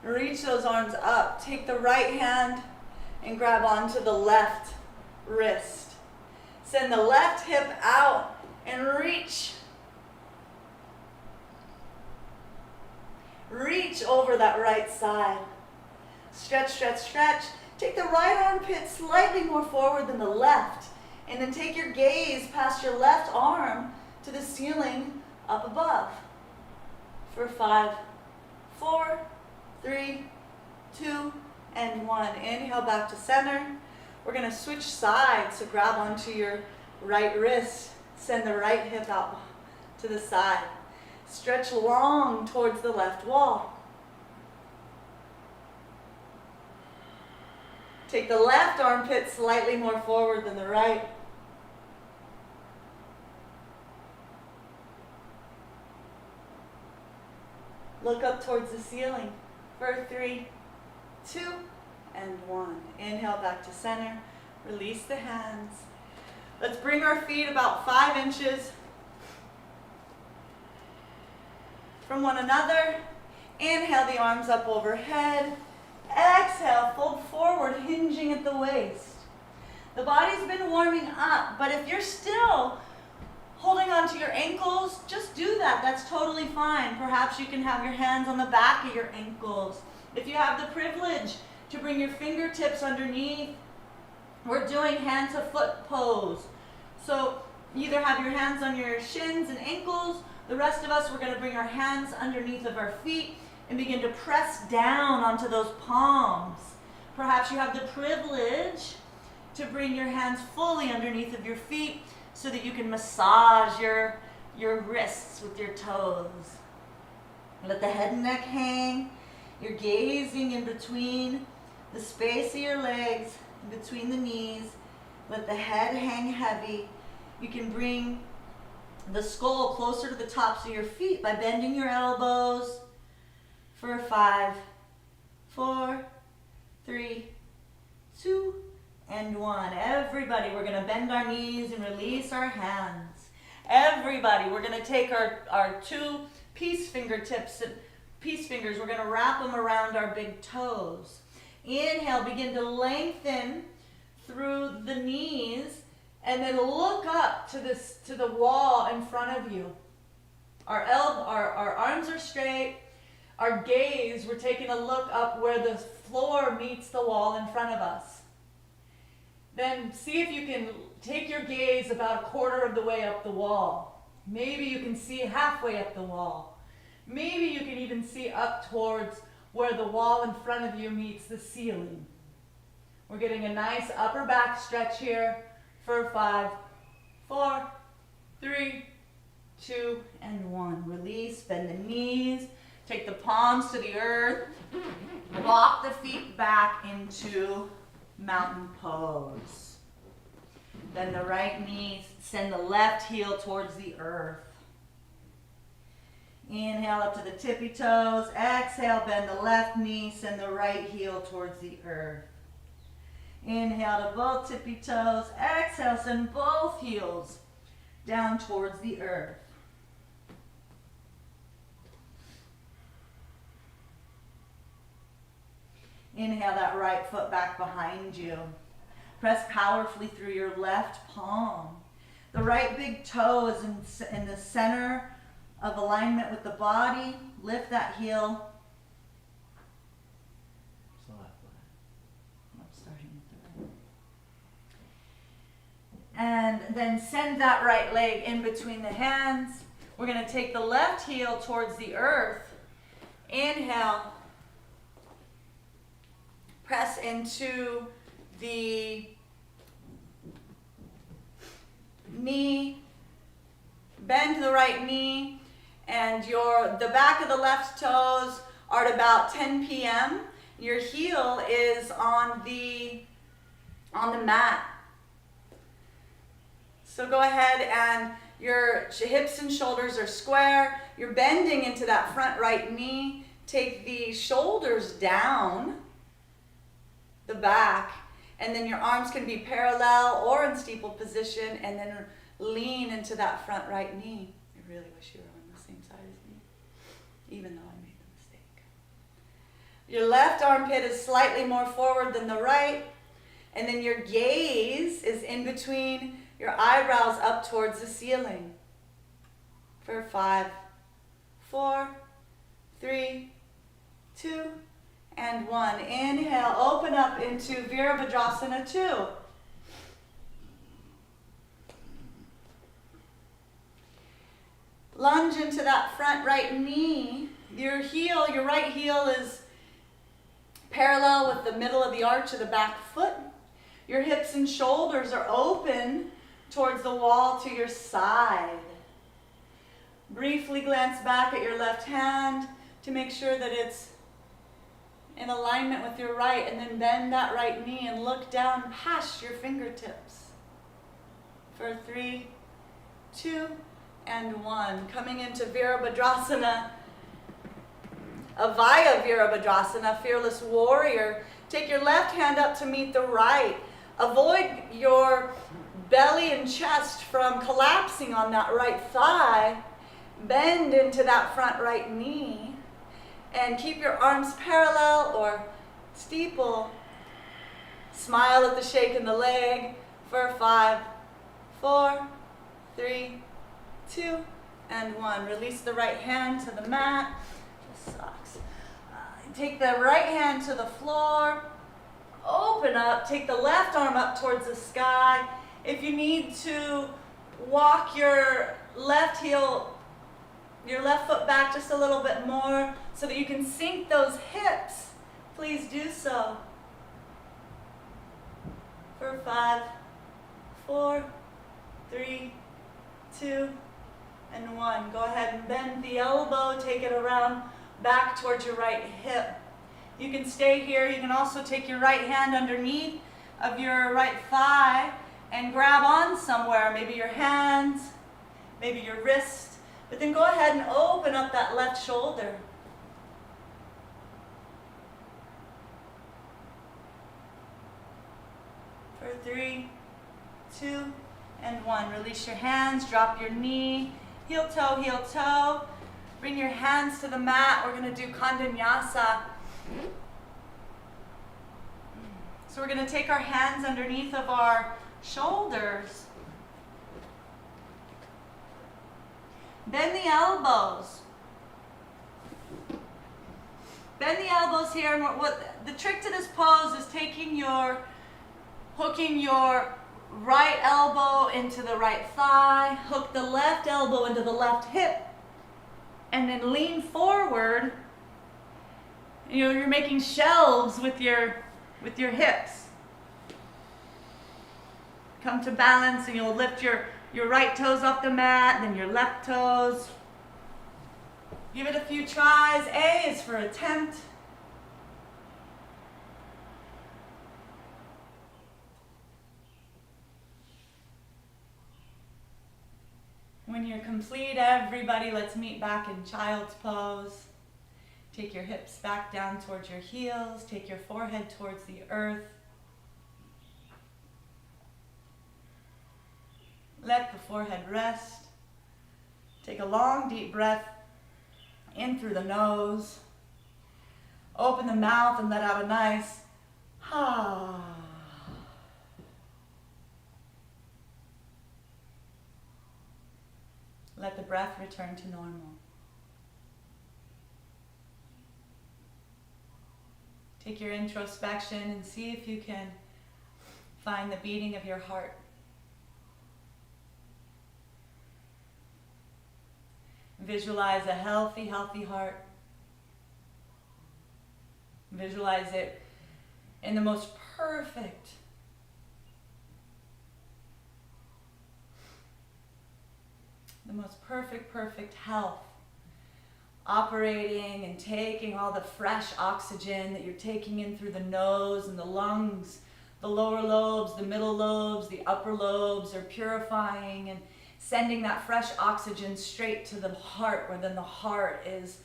Reach those arms up. Take the right hand and grab onto the left wrist. Send the left hip out and reach. Reach over that right side. Stretch, stretch, stretch. Take the right armpit slightly more forward than the left. And then take your gaze past your left arm to the ceiling up above. For 5, 4, 3, 2, and 1. Inhale back to center. We're going to switch sides. So grab onto your right wrist. Send the right hip out to the side. Stretch long towards the left wall. Take the left armpit slightly more forward than the right. Look up towards the ceiling for 3, 2, and 1. Inhale back to center. Release the hands. Let's bring our feet about 5 inches from one another. Inhale the arms up overhead. Exhale, fold forward, hinging at the waist. The body's been warming up, but if you're still holding on to your ankles, just do that. That's totally fine. Perhaps you can have your hands on the back of your ankles. If you have the privilege to bring your fingertips underneath, we're doing hand to foot pose. So either have your hands on your shins and ankles. The rest of us, we're going to bring our hands underneath of our feet and begin to press down onto those palms. Perhaps you have the privilege to bring your hands fully underneath of your feet so that you can massage your your wrists with your toes. Let the head and neck hang. You're gazing in between the space of your legs, in between the knees. Let the head hang heavy. You can bring the skull closer to the tops of your feet by bending your elbows for 5, 4, 3, 2, and 1. Everybody, we're going to bend our knees and release our hands. Everybody, we're going to take our 2 peace fingertips and peace fingers. We're going to wrap them around our big toes. Inhale, begin to lengthen through the knees, and then look up to the wall in front of you. Our arms are straight. Our gaze, we're taking a look up where the floor meets the wall in front of us. Then see if you can take your gaze about a quarter of the way up the wall. Maybe you can see halfway up the wall. Maybe you can even see up towards where the wall in front of you meets the ceiling. We're getting a nice upper back stretch here for 5, 4, 3, 2, and 1. Release, bend the knees, take the palms to the earth, walk the feet back into mountain pose. Then the right knee, send the left heel towards the earth. Inhale up to the tippy toes. Exhale, bend the left knee, send the right heel towards the earth. Inhale to both tippy toes. Exhale, send both heels down towards the earth. Inhale that right foot back behind you. Press powerfully through your left palm. The right big toe is in the center of alignment with the body. Lift that heel. I'm starting with the right. And then send that right leg in between the hands. We're going to take the left heel towards the earth. Inhale. Press into the knee, bend the right knee, and the back of the left toes are at about 10 p.m. Your heel is on the mat. So go ahead and your hips and shoulders are square. You're bending into that front right knee. Take the shoulders down the back, and then your arms can be parallel or in steeple position, and then lean into that front right knee. I really wish you were on the same side as me, even though I made the mistake. Your left armpit is slightly more forward than the right, and then your gaze is in between your eyebrows up towards the ceiling. For 5, 4, 3, 2, and 1. Inhale, open up into Virabhadrasana 2. Lunge into that front right knee. Your right heel is parallel with the middle of the arch of the back foot. Your hips and shoulders are open towards the wall to your side. Briefly glance back at your left hand to make sure that it's in alignment with your right, and then bend that right knee and look down past your fingertips. For 3, 2, and 1. Coming into Virabhadrasana, Avaya Virabhadrasana, Fearless Warrior. Take your left hand up to meet the right. Avoid your belly and chest from collapsing on that right thigh. Bend into that front right knee. And keep your arms parallel or steeple. Smile at the shake in the leg for 5, 4, 3, 2, and 1. Release the right hand to the mat. This sucks. Take the right hand to the floor. Open up. Take the left arm up towards the sky. If you need to walk your left foot back just a little bit more so that you can sink those hips, please do so. For 5, 4, 3, 2, and 1. Go ahead and bend the elbow, take it around back towards your right hip. You can stay here. You can also take your right hand underneath of your right thigh and grab on somewhere, maybe your hands, maybe your wrist, but then go ahead and open up that left shoulder. For 3, 2, and 1. Release your hands, drop your knee, heel toe. Bring your hands to the mat. We're going to do Kandanyasa. So we're going to take our hands underneath of our shoulders. Bend the elbows. Bend the elbows here. And what the trick to this pose is hooking your right elbow into the right thigh, hook the left elbow into the left hip, and then lean forward. You're making shelves with your hips. Come to balance, and you'll lift your right toes off the mat, then your left toes. Give it a few tries. A is for attempt. When you're complete, everybody, let's meet back in child's pose. Take your hips back down towards your heels. Take your forehead towards the earth. Let the forehead rest. Take a long, deep breath in through the nose. Open the mouth and let out a nice ha. Let the breath return to normal. Take your introspection and see if you can find the beating of your heart. Visualize a healthy, healthy heart. Visualize it in the most perfect health, operating and taking all the fresh oxygen that you're taking in through the nose and the lungs. The lower lobes, the middle lobes, the upper lobes are purifying and sending that fresh oxygen straight to the heart, where then the heart is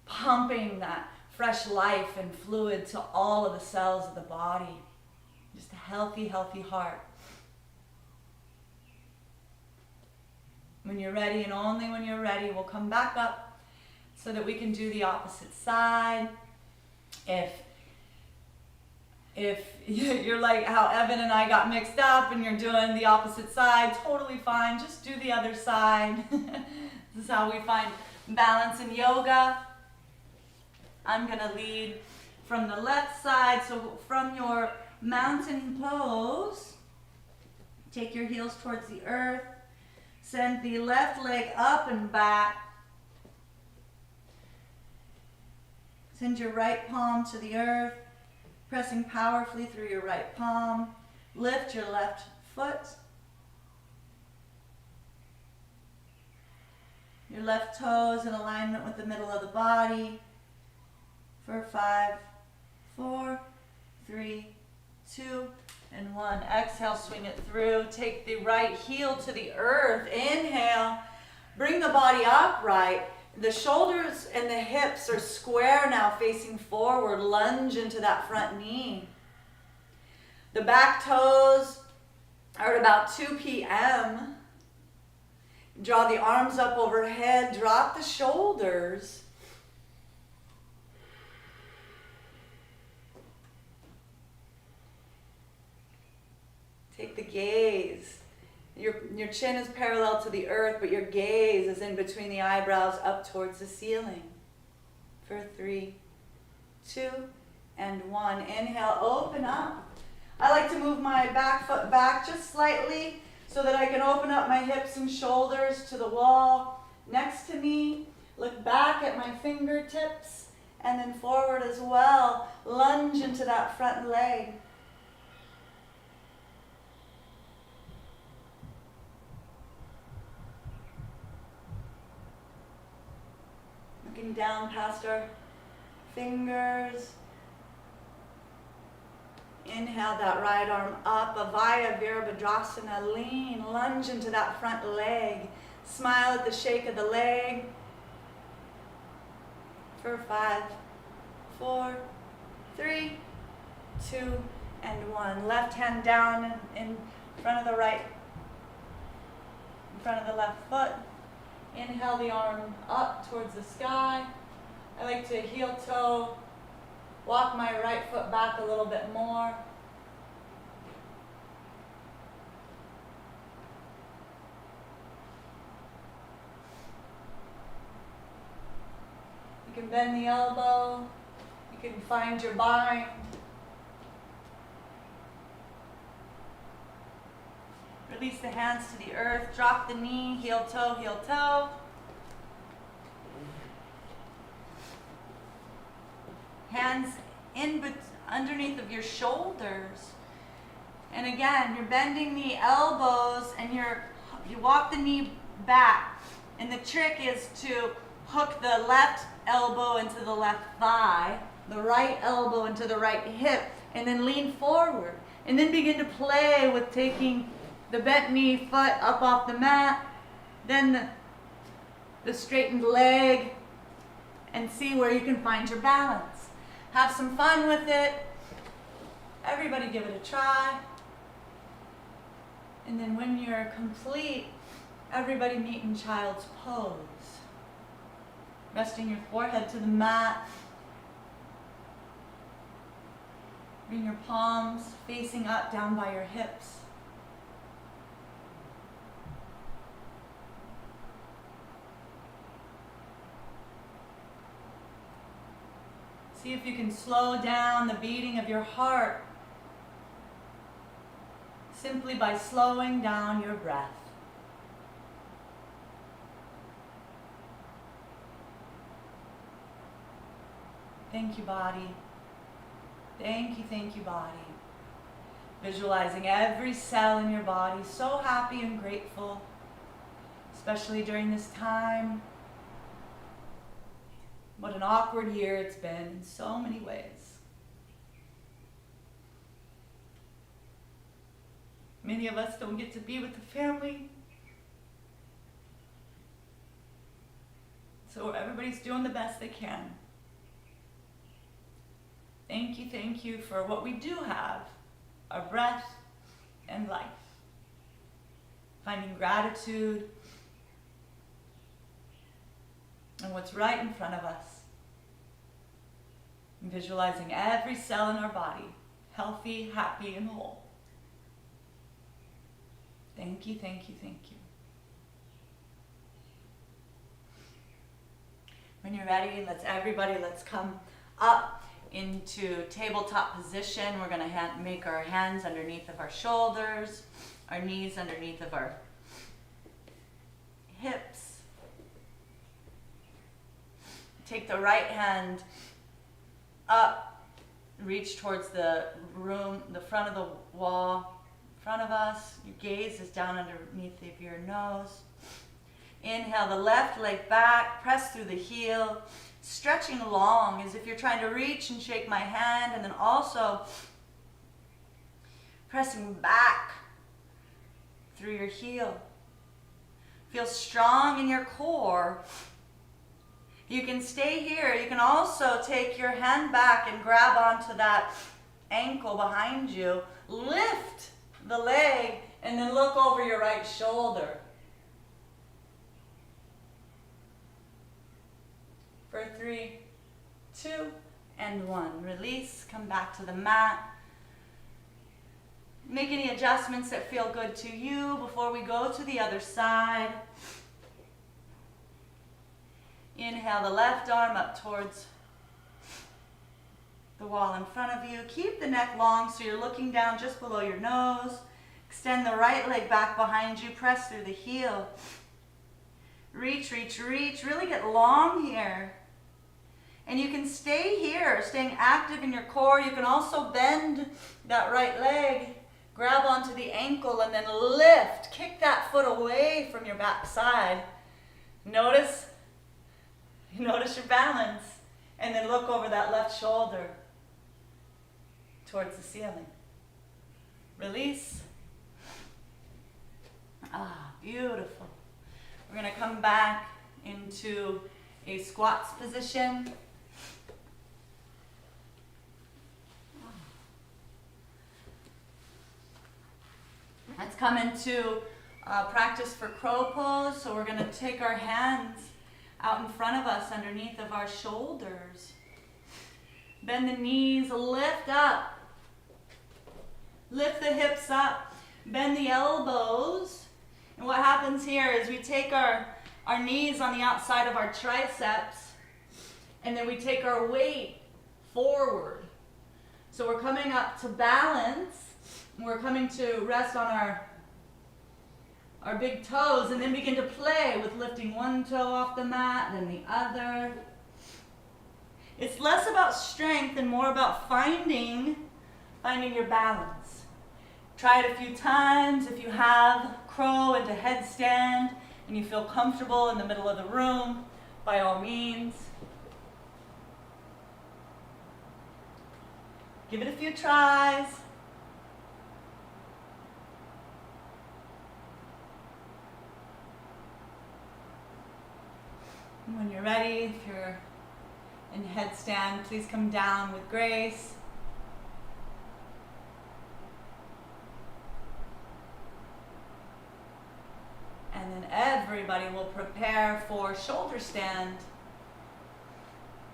pumping that fresh life and fluid to all of the cells of the body. Just a healthy, healthy heart. When you're ready, and only when you're ready, we'll come back up so that we can do the opposite side. If you're like how Evan and I got mixed up and you're doing the opposite side, totally fine. Just do the other side. This is how we find balance in yoga. I'm going to lead from the left side. So from your mountain pose, take your heels towards the earth. Send the left leg up and back. Send your right palm to the earth, pressing powerfully through your right palm. Lift your left foot. Your left toes in alignment with the middle of the body. For 5, 4, 3, 2, and 1. Exhale, swing it through. Take the right heel to the earth. Inhale. Bring the body upright. The shoulders and the hips are square now, facing forward. Lunge into that front knee. The back toes are at about 2 p.m. Draw the arms up overhead. Drop the shoulders. Take the gaze. Your chin is parallel to the earth, but your gaze is in between the eyebrows up towards the ceiling. For 3, 2, and 1. Inhale, open up. I like to move my back foot back just slightly so that I can open up my hips and shoulders to the wall next to me. Look back at my fingertips and then forward as well. Lunge into that front leg. looking down past our fingers. Inhale that right arm up, Avaya Virabhadrasana, lean, lunge into that front leg. Smile at the shake of the leg. For 5, 4, 3, 2, and 1. Left hand down in front of the right, in front of the left foot. Inhale the arm up towards the sky. I like to heel toe, walk my right foot back a little bit more. You can bend the elbow. You can find your bind. Release the hands to the earth. Drop the knee, heel toe, heel toe. Hands underneath of your shoulders. And again, you're bending the elbows and you walk the knee back. And the trick is to hook the left elbow into the left thigh, the right elbow into the right hip, and then lean forward. And then begin to play with taking the bent knee foot up off the mat, then the straightened leg, and see where you can find your balance. Have some fun with it. Everybody give it a try. And then when you're complete, everybody meet in child's pose. Resting your forehead to the mat. Bring your palms facing up down by your hips. See if you can slow down the beating of your heart simply by slowing down your breath. Thank you, body. Thank you, body. Visualizing every cell in your body so happy and grateful, especially during this time. What an awkward year it's been in so many ways. Many of us don't get to be with the family. So everybody's doing the best they can. Thank you for what we do have, our breath and life. Finding gratitude and what's right in front of us. And visualizing every cell in our body, healthy, happy, and whole. Thank you. When you're ready, let's come up into tabletop position. We're going to make our hands underneath of our shoulders, our knees underneath of our hips. Take the right hand up, reach towards the room, the front of the wall, in front of us. Your gaze is down underneath of your nose. Inhale the left leg back, press through the heel, stretching long as if you're trying to reach and shake my hand, and then also pressing back through your heel. Feel strong in your core. You can stay here. You can also take your hand back and grab onto that ankle behind you. Lift the leg and then look over your right shoulder. For 3, 2, and 1. Release, come back to the mat. Make any adjustments that feel good to you before we go to the other side. Inhale the left arm up towards the wall in front of you. Keep the neck long so you're looking down just below your nose. Extend the right leg back behind you. Press through the heel. Reach. Really get long here. And you can stay here, staying active in your core. You can also bend that right leg, grab onto the ankle, and then lift. Kick that foot away from your back side. Notice Notice your balance. And then look over that left shoulder towards the ceiling. Release. Ah, beautiful. We're going to come back into a squats position. Let's come into practice for crow pose. So we're going to take our hands out in front of us underneath of our shoulders. Bend the knees, lift up. Lift the hips up, bend the elbows. And what happens here is we take our knees on the outside of our triceps, and then we take our weight forward. So we're coming up to balance, and we're coming to rest on our big toes, and then begin to play with lifting one toe off the mat, then the other. It's less about strength and more about finding your balance. Try it a few times. If you have crow into headstand and you feel comfortable in the middle of the room, by all means. Give it a few tries. And when you're ready, if you're in headstand, please come down with grace. And then everybody will prepare for shoulder stand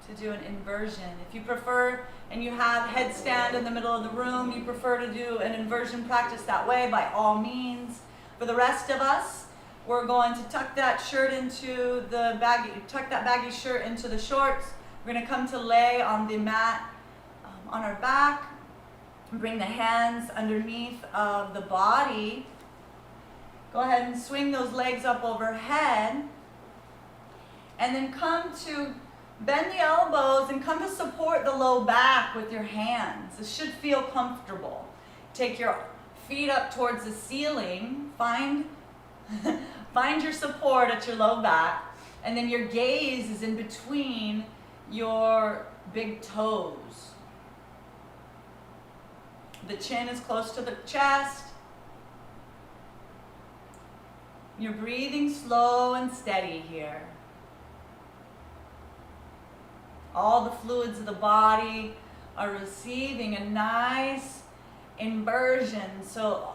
to do an inversion. If you prefer, and you have headstand in the middle of the room, you prefer to do an inversion practice that way, by all means. For the rest of us, we're going to tuck that shirt into the baggy, tuck that baggy shirt into the shorts. We're going to come to lay on the mat on our back, and bring the hands underneath of the body. Go ahead and swing those legs up overhead. And then come to bend the elbows and come to support the low back with your hands. This should feel comfortable. Take your feet up towards the ceiling. Find your support at your low back. And then your gaze is in between your big toes. The chin is close to the chest. You're breathing slow and steady here. All the fluids of the body are receiving a nice inversion. So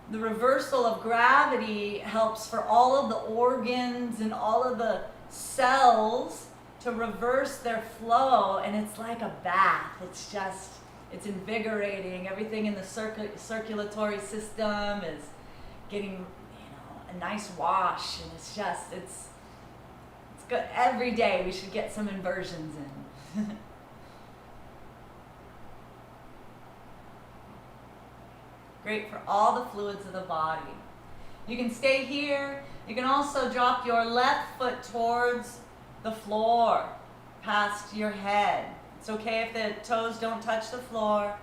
the reversal of gravity helps for all of the organs and all of the cells to reverse their flow, and it's like a bath. It's invigorating. Everything in the circulatory system is getting a nice wash, and it's good. Every day we should get some inversions in. Great for all the fluids of the body. You can stay here. You can also drop your left foot towards the floor, past your head. It's okay if the toes don't touch the floor.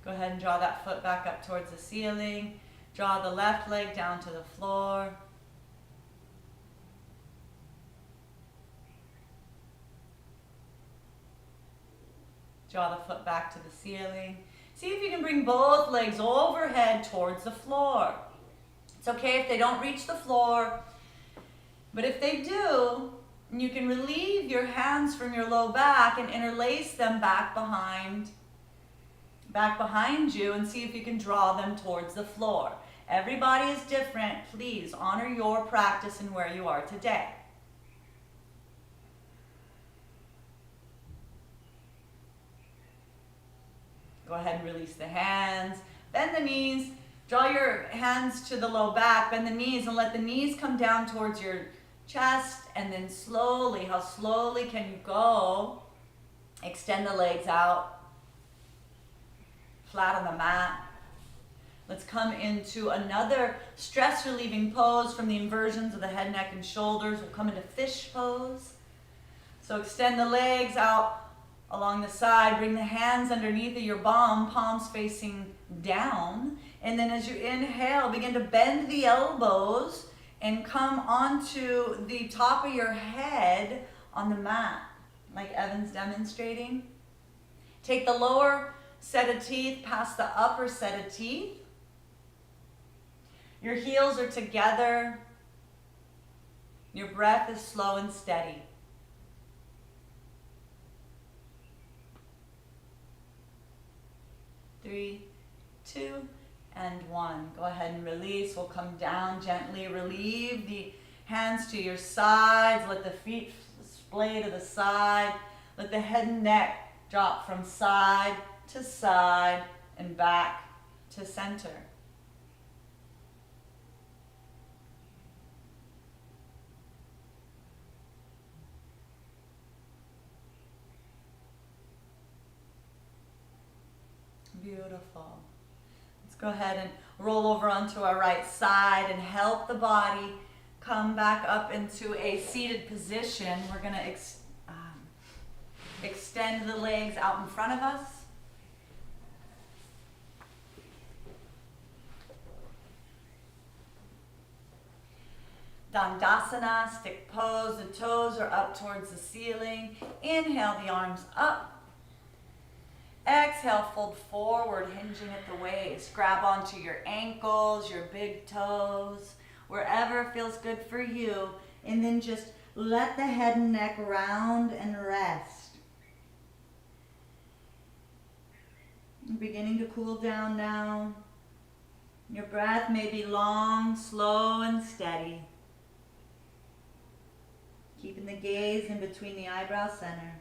Go ahead and draw that foot back up towards the ceiling. Draw the left leg down to the floor. Draw the foot back to the ceiling. See if you can bring both legs overhead towards the floor. It's okay if they don't reach the floor, but if they do, you can relieve your hands from your low back and interlace them back behind you, and see if you can draw them towards the floor. Everybody is different. Please honor your practice and where you are today. Go ahead and release the hands. Bend the knees. Draw your hands to the low back. Bend the knees and let the knees come down towards your chest, and then slowly, how slowly can you go? Extend the legs out. Flat on the mat. Let's come into another stress relieving pose from the inversions of the head, neck, and shoulders. We'll come into fish pose. So extend the legs out along the side. Bring the hands underneath of your bum, palms facing down. And then as you inhale, begin to bend the elbows and come onto the top of your head on the mat, like Evan's demonstrating. Take the lower set of teeth past the upper set of teeth. Your heels are together. Your breath is slow and steady. Three, 2, and 1. Go ahead and release. We'll come down gently. Relieve the hands to your sides. Let the feet splay to the side. Let the head and neck drop from side to side and back to center. Beautiful. Let's go ahead and roll over onto our right side and help the body come back up into a seated position. We're going to extend the legs out in front of us. Dandasana, stick pose. The toes are up towards the ceiling. Inhale the arms up. Exhale, fold forward, hinging at the waist. Grab onto your ankles, your big toes, wherever feels good for you. And then just let the head and neck round and rest. Beginning to cool down now. Your breath may be long, slow, and steady. Keeping the gaze in between the eyebrow center.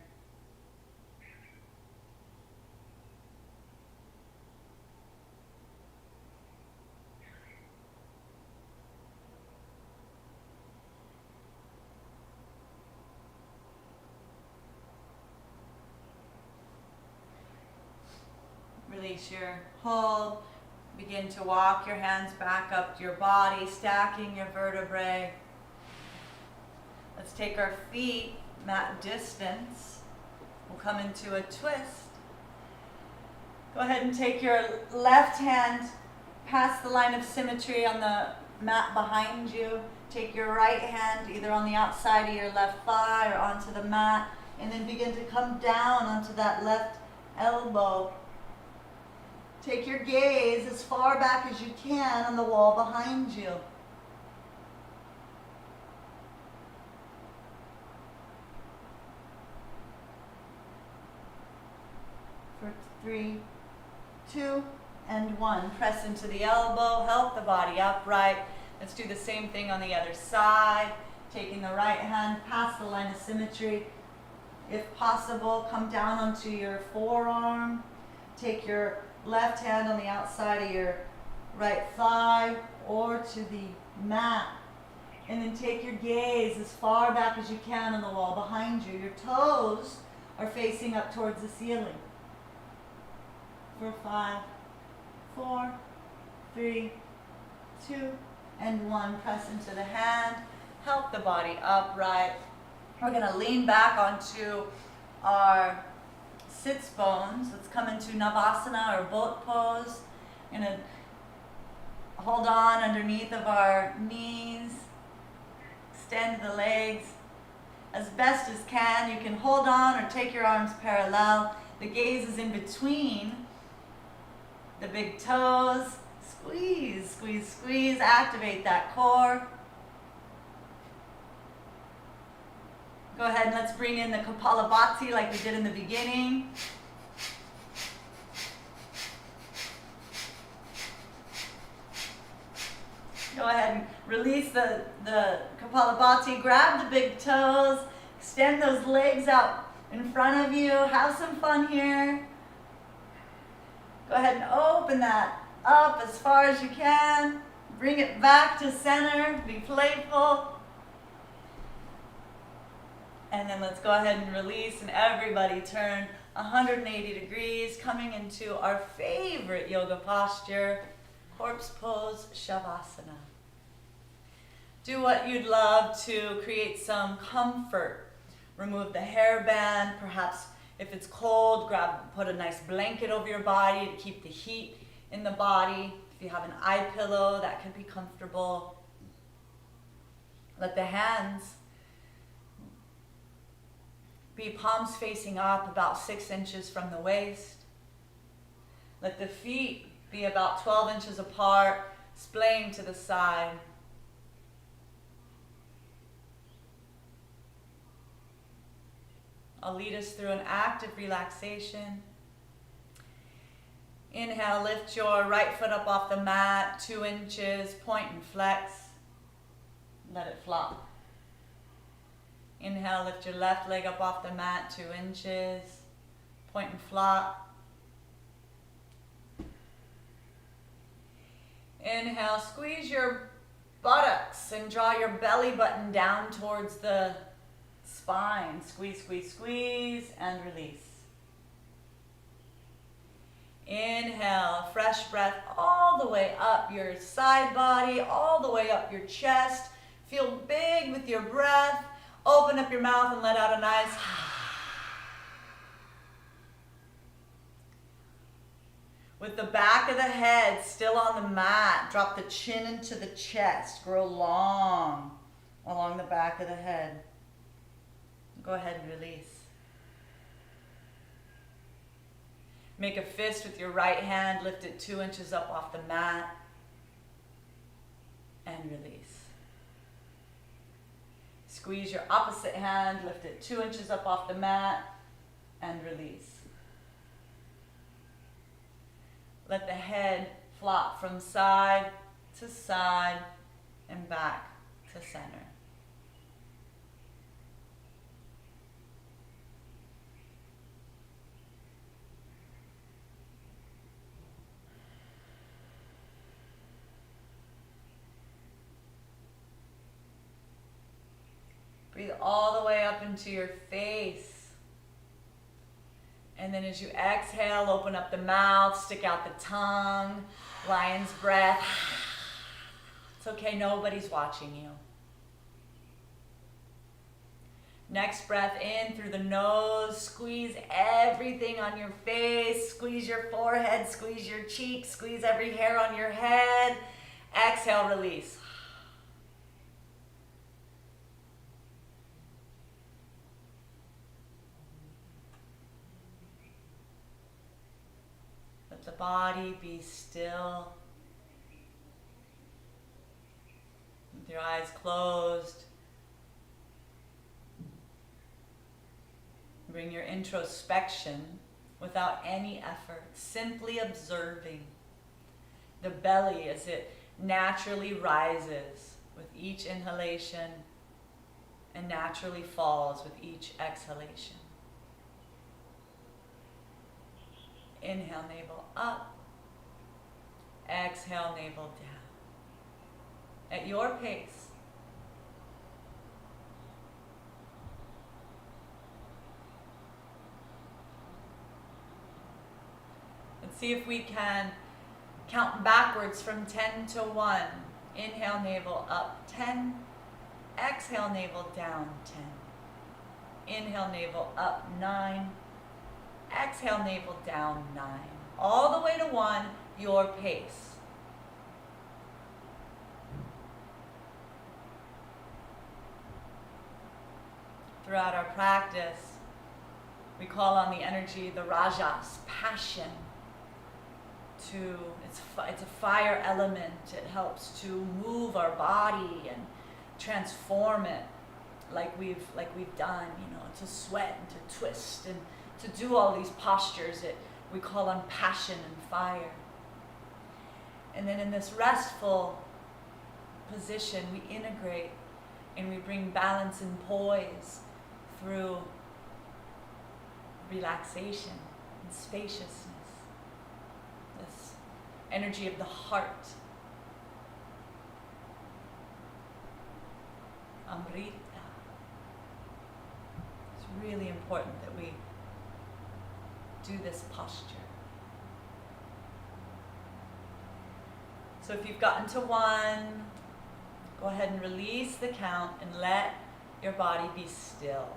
Release your hold. Begin to walk your hands back up to your body, stacking your vertebrae. Let's take our feet mat distance. We'll come into a twist. Go ahead and take your left hand past the line of symmetry on the mat behind you. Take your right hand either on the outside of your left thigh or onto the mat, and then begin to come down onto that left elbow. Take your gaze as far back as you can on the wall behind you. For 3, 2, and 1. Press into the elbow, help the body upright. Let's do the same thing on the other side. Taking the right hand past the line of symmetry. If possible, come down onto your forearm. Take your left hand on the outside of your right thigh or to the mat. And then take your gaze as far back as you can on the wall behind you. Your toes are facing up towards the ceiling. For 5, 4, 3, 2, and 1. Press into the hand. Help the body upright. We're going to lean back onto our sits bones. Let's come into Navasana or boat pose. We're going to hold on underneath of our knees. Extend the legs as best as can. You can hold on or take your arms parallel. The gaze is in between the big toes. Squeeze, squeeze, squeeze. Activate that core. Go ahead and let's bring in the Kapalabhati like we did in the beginning. Go ahead and release the Kapalabhati. Grab the big toes. Extend those legs out in front of you. Have some fun here. Go ahead and open that up as far as you can. Bring it back to center. Be playful. And then let's go ahead and release, and everybody turn 180 degrees, coming into our favorite yoga posture, corpse pose, Shavasana. Do what you'd love to create some comfort. Remove the hairband, perhaps If it's cold, put a nice blanket over your body to keep the heat in the body. If you have an eye pillow, that could be comfortable. Let the hands be palms facing up about 6 inches from the waist. Let the feet be about 12 inches apart, splaying to the side. I'll lead us through an active relaxation. Inhale, lift your right foot up off the mat, 2 inches, point and flex. Let it flop. Inhale, lift your left leg up off the mat, 2 inches, point and flop. Inhale, squeeze your buttocks and draw your belly button down towards the spine. Squeeze, squeeze, squeeze, and release. Inhale, fresh breath all the way up your side body, all the way up your chest. Feel big with your breath. Open up your mouth and let out a nice with the back of the head still on the mat. Drop the chin into the chest. Grow long along the back of the head. Go ahead and release. Make a fist with your right hand. Lift it 2 inches up off the mat. And release. Squeeze your opposite hand. Lift it 2 inches up off the mat. And release. Let the head flop from side to side and back to center. Breathe all the way up into your face. And then as you exhale, open up the mouth, stick out the tongue, lion's breath. It's okay, nobody's watching you. Next breath in through the nose, squeeze everything on your face, squeeze your forehead, squeeze your cheeks, squeeze every hair on your head. Exhale, release. The body be still. With your eyes closed. Bring your introspection without any effort, simply observing the belly as it naturally rises with each inhalation and naturally falls with each exhalation. Inhale, navel up. Exhale, navel down. At your pace. Let's see if we can count backwards from 10 to 1. Inhale, navel up, 10. Exhale, navel down, 10. Inhale, navel up, 9. Exhale, navel down, 9. All the way to 1, your pace. Throughout our practice, we call on the energy, the rajas, passion. It's a fire element. It helps to move our body and transform it like we've done, to sweat and to twist and to do all these postures. We call on passion and fire. And then in this restful position, we integrate and we bring balance and poise through relaxation and spaciousness. This energy of the heart. Amrita. It's really important that we do this posture. So if you've gotten to 1, go ahead and release the count and let your body be still.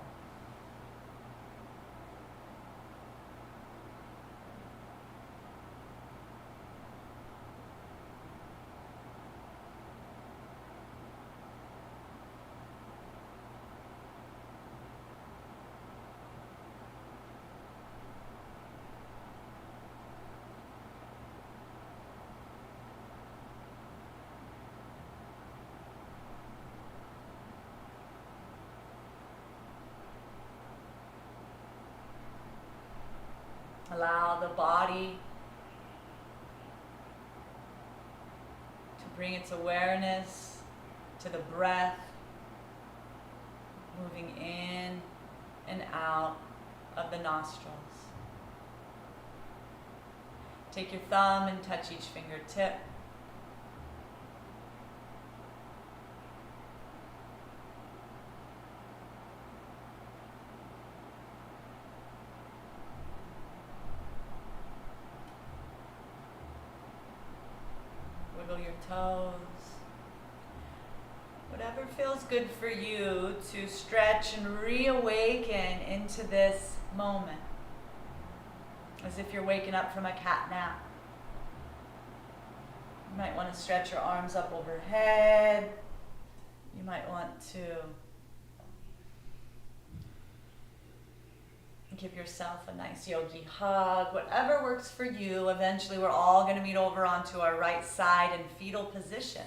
Allow the body to bring its awareness to the breath, moving in and out of the nostrils. Take your thumb and touch each fingertip. Wiggle your toes. Whatever feels good for you to stretch and reawaken into this moment. As if you're waking up from a cat nap. You might want to stretch your arms up overhead. You might want to give yourself a nice yogi hug. Whatever works for you. Eventually we're all going to meet over onto our right side in fetal position.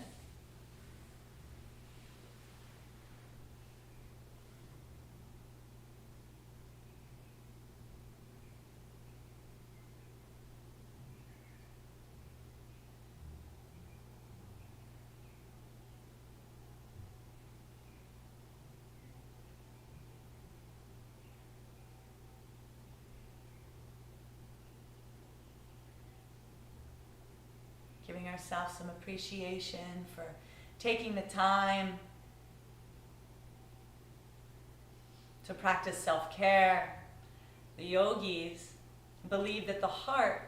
Giving ourselves some appreciation for taking the time to practice self-care. The yogis believe that the heart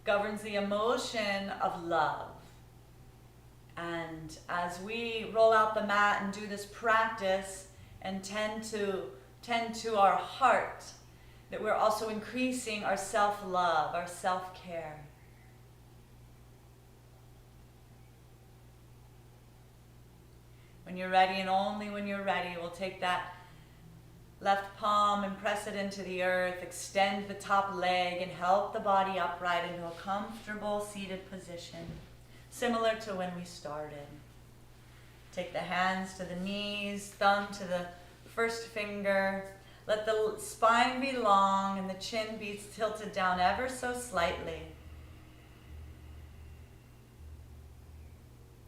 governs the emotion of love. And as we roll out the mat and do this practice and tend to our heart, that we're also increasing our self-love, our self-care. When you're ready, and only when you're ready, we'll take that left palm and press it into the earth, extend the top leg, and help the body upright into a comfortable seated position, similar to when we started. Take the hands to the knees, thumb to the first finger. Let the spine be long and the chin be tilted down ever so slightly.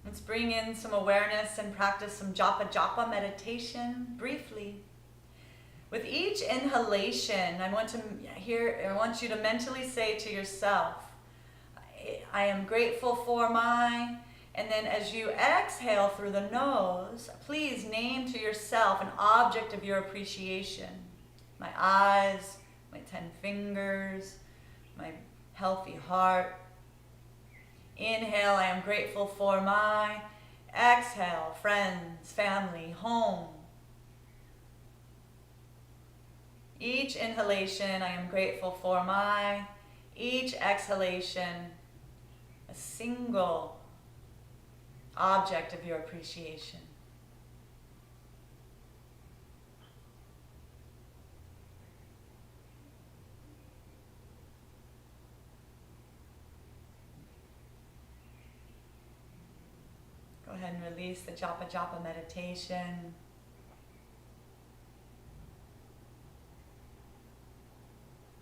Let's bring in some awareness and practice some japa japa meditation briefly. With each inhalation, I want you to mentally say to yourself, I am grateful for my, and then as you exhale through the nose, please name to yourself an object of your appreciation. My eyes, my 10 fingers, my healthy heart. Inhale, I am grateful for my. Exhale, friends, family, home. Each inhalation, I am grateful for my. Each exhalation, a single object of your appreciation. Go ahead and release the japa japa meditation.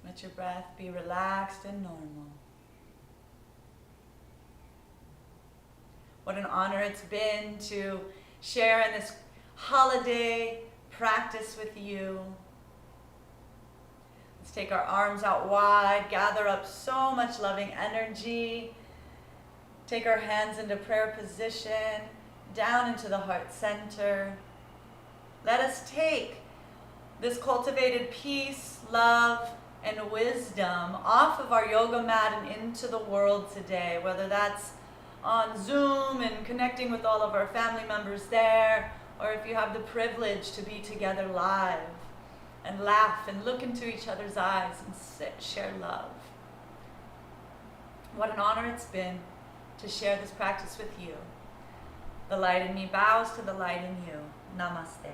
Let your breath be relaxed and normal. What an honor it's been to share in this holiday practice with you. Let's take our arms out wide, gather up so much loving energy. Take our hands into prayer position, down into the heart center. Let us take this cultivated peace, love, and wisdom off of our yoga mat and into the world today, whether that's on Zoom and connecting with all of our family members there, or if you have the privilege to be together live and laugh and look into each other's eyes and share love. What an honor it's been to share this practice with you. The light in me bows to the light in you. Namaste.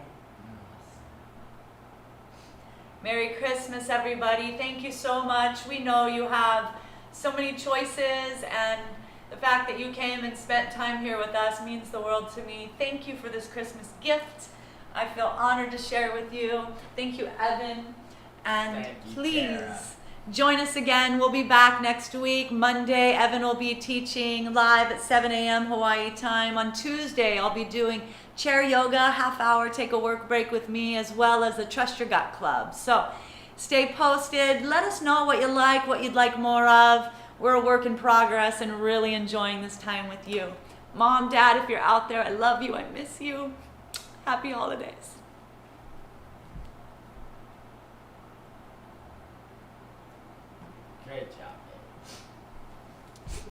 Merry Christmas, everybody. Thank you so much. We know you have so many choices, and the fact that you came and spent time here with us means the world to me. Thank you for this Christmas gift. I feel honored to share with you. Thank you, Evan. And Thank you, please Terra. Join us again. We'll be back next week. Monday, Evan will be teaching live at 7 a.m. Hawaii time. On Tuesday, I'll be doing chair yoga, half hour, take a work break with me, as well as the Trust Your Gut Club. So stay posted. Let us know what you like, what you'd like more of. We're a work in progress and really enjoying this time with you. Mom, Dad, if you're out there, I love you. I miss you. Happy holidays. Great job.